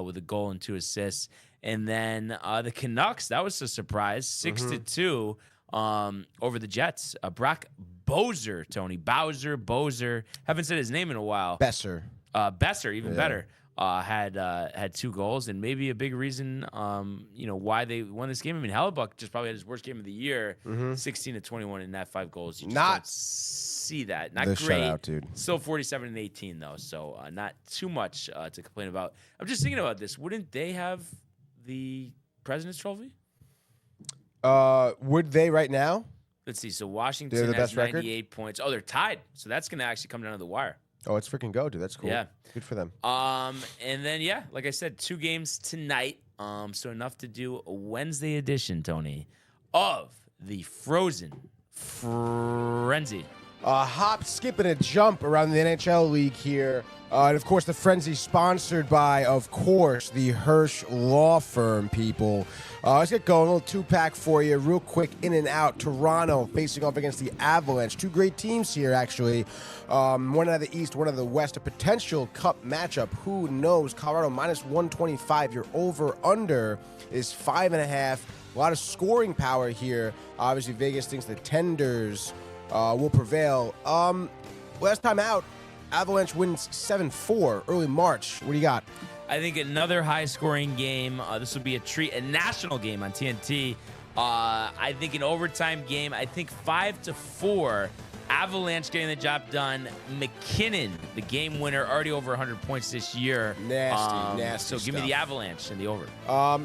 with a goal and 2 assists. And then the Canucks, that was a surprise, 6-2 over the Jets. Brock Bozer, Tony. Bowser. Haven't said his name in a while. Besser, even better. Had 2 goals, and maybe a big reason, why they won this game. I mean, Hellebuck just probably had his worst game of the year, 16-21 in that 5 goals. You just don't see that. Not the great. shutout, dude. Still 47-18 though, so not too much to complain about. I'm just thinking about this. Wouldn't they have the President's Trophy? Would they right now? Let's see. So Washington They're the has best record? 98 points. Oh, they're tied. So that's going to actually come down to the wire. Oh, it's freaking go, dude. That's cool. Yeah. Good for them. And then, like I said, 2 games tonight. So enough to do a Wednesday edition, Tony, of the Frozen Frenzy. A hop, skip, and a jump around the NHL league here. And, of course, the Frenzy sponsored by, of course, the Hirsch Law Firm, people. Let's get going. A little 2-pack for you. Real quick, in and out. Toronto facing off against the Avalanche. 2 great teams here, actually. One out of the East, one out of the West. A potential cup matchup. Who knows? Colorado minus 125. Your over-under is 5.5. A lot of scoring power here. Obviously, Vegas thinks the Tenders will prevail. Last time out, Avalanche wins 7-4 early March. What do you got? I think another high-scoring game. This will be a national game on TNT. I think an overtime game. I think 5-4. Avalanche getting the job done. McKinnon, the game winner, already over 100 points this year. Nasty So give me the Avalanche and the over.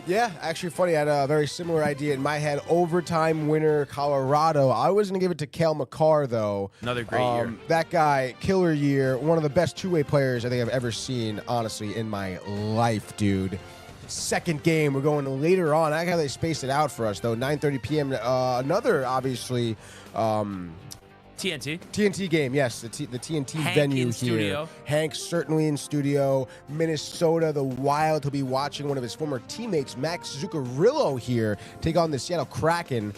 Yeah, actually funny. I had a very similar idea in my head. Overtime winner, Colorado. I was going to give it to Cale Makar, though. Another great year. That guy, killer year. One of the best 2-way players I think I've ever seen, honestly, in my life, dude. Second game, we're going later on. I like how they spaced it out for us, though. 9:30 p.m. Another, obviously... TNT game, yes, the TNT Hank venue in here. studio. Hank certainly in studio. Minnesota, the Wild. He'll be watching one of his former teammates, Max Zuccarello, here take on the Seattle Kraken.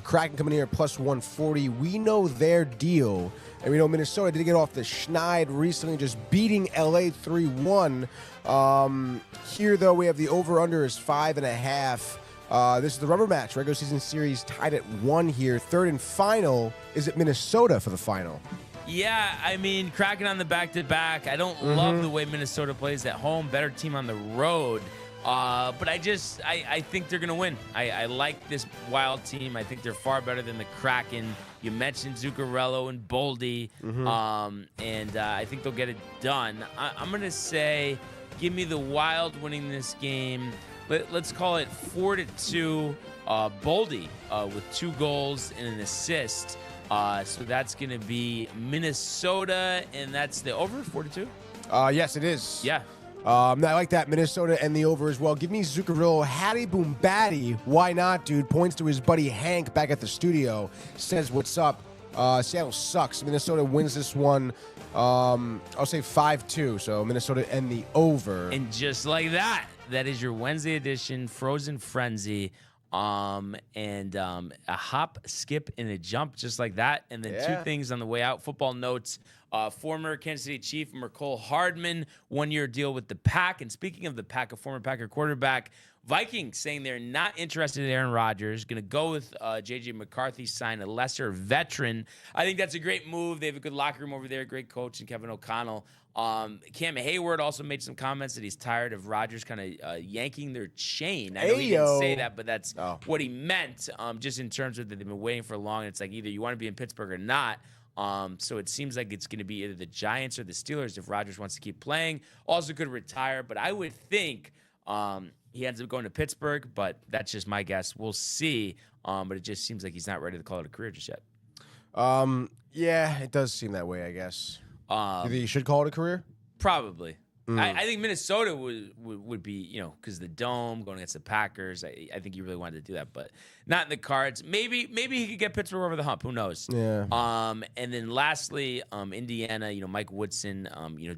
Kraken coming here plus 140. We know their deal, and we know Minnesota did get off the schneid recently, just beating LA 3-1. Here, though, we have the over/under is 5.5. This is the rubber match. Regular season series tied at 1 here. Third and final is at Minnesota for the final. Yeah, I mean, Kraken on the back-to-back. I don't love the way Minnesota plays at home. Better team on the road. But I think they're going to win. I like this Wild team. I think they're far better than the Kraken. You mentioned Zuccarello and Boldy. And I think they'll get it done. I'm going to say give me the Wild winning this game. Let's call it 4-2. Boldy with 2 goals and an assist. So that's going to be Minnesota, and that's the over 4-2. Yes, it is. Yeah. I like that. Minnesota and the over as well. Give me Zuccarello. Hattie Boom Batty. Why not, dude? Points to his buddy Hank back at the studio. Says, what's up? Seattle sucks. Minnesota wins this one. I'll say 5-2. So Minnesota and the over. And just like that, that is your Wednesday edition Frozen Frenzy. And a hop, skip, and a jump just like that. And then 2 things on the way out. Football notes. Former Kansas City Chief Mecole Hardman, 1-year deal with the Pack. And speaking of the Pack, a former Packer quarterback Vikings saying they're not interested in Aaron Rodgers. Going to go with J.J. McCarthy, sign a lesser veteran. I think that's a great move. They have a good locker room over there, great coach, and Kevin O'Connell. Cam Hayward also made some comments that he's tired of Rodgers kind of yanking their chain. I know he didn't say that, but that's what he meant, just in terms of that they've been waiting for long. It's like either you want to be in Pittsburgh or not. So it seems like it's going to be either the Giants or the Steelers if Rodgers wants to keep playing. Also could retire, but I would think he ends up going to Pittsburgh, but that's just my guess. We'll see. But it just seems like he's not ready to call it a career just yet. Yeah, it does seem that way, I guess. You think you should call it a career? Probably. I think Minnesota would be, because the Dome going against the Packers. I think you really wanted to do that, but not in the cards. Maybe he could get Pittsburgh over the hump. Who knows? Yeah. And then lastly, Indiana. Mike Woodson.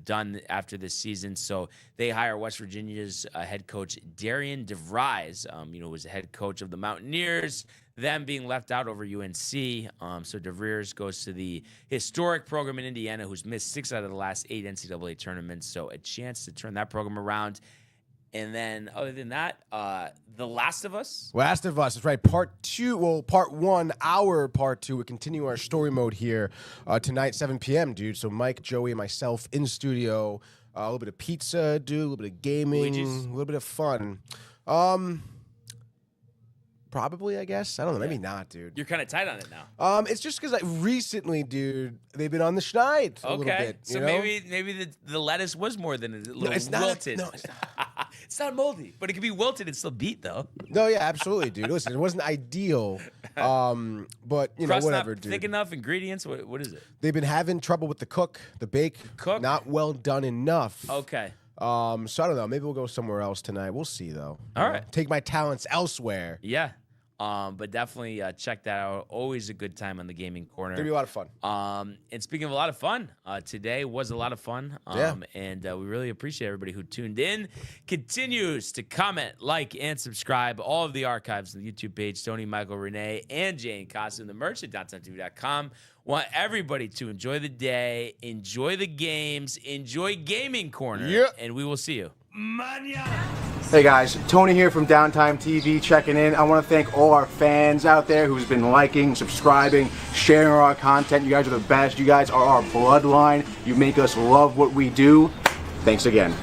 Done after this season, so they hire West Virginia's head coach Darian DeVries. Was the head coach of the Mountaineers. Them being left out over UNC. So DeVries goes to the historic program in Indiana, who's missed 6 out of the last 8 NCAA tournaments. So a chance to turn that program around. And then other than that, The Last of Us. Last of Us, that's right. Part 2, part 1, our part 2. We continue our story mode here tonight, 7 p.m., dude. So Mike, Joey, and myself in studio. A little bit of pizza, dude. A little bit of gaming. Luigi's. A little bit of fun. Probably, I guess. I don't know. Maybe not, dude. You're kind of tight on it now. It's just because recently, dude, they've been on the schneid a little bit. So you know? maybe the lettuce was more than a little it's wilted. Not, no, it's not. It's not moldy, but it could be wilted and still beat though. No, yeah, absolutely, dude. Listen, it wasn't ideal, but Crust whatever, not dude. thick enough. Ingredients. What is it? They've been having trouble with the bake. Not well done enough. Okay. So I don't know. Maybe we'll go somewhere else tonight. We'll see, though. All right. Take my talents elsewhere. Yeah. But definitely check that out. Always a good time on the Gaming Corner. It'll be a lot of fun. And speaking of a lot of fun, today was a lot of fun. And we really appreciate everybody who tuned in. Continues to comment, like, and subscribe. All of the archives on the YouTube page, Tony, Michael, Renee, and Jane Costa, the merch at DowntimeTV.com. Want everybody to enjoy the day, enjoy the games, enjoy Gaming Corner, and we will see you. Hey guys, Tony here from Downtime TV checking in. I want to thank all our fans out there who's been liking, subscribing, sharing our content. You guys are the best. You guys are our bloodline. You make us love what we do. Thanks again.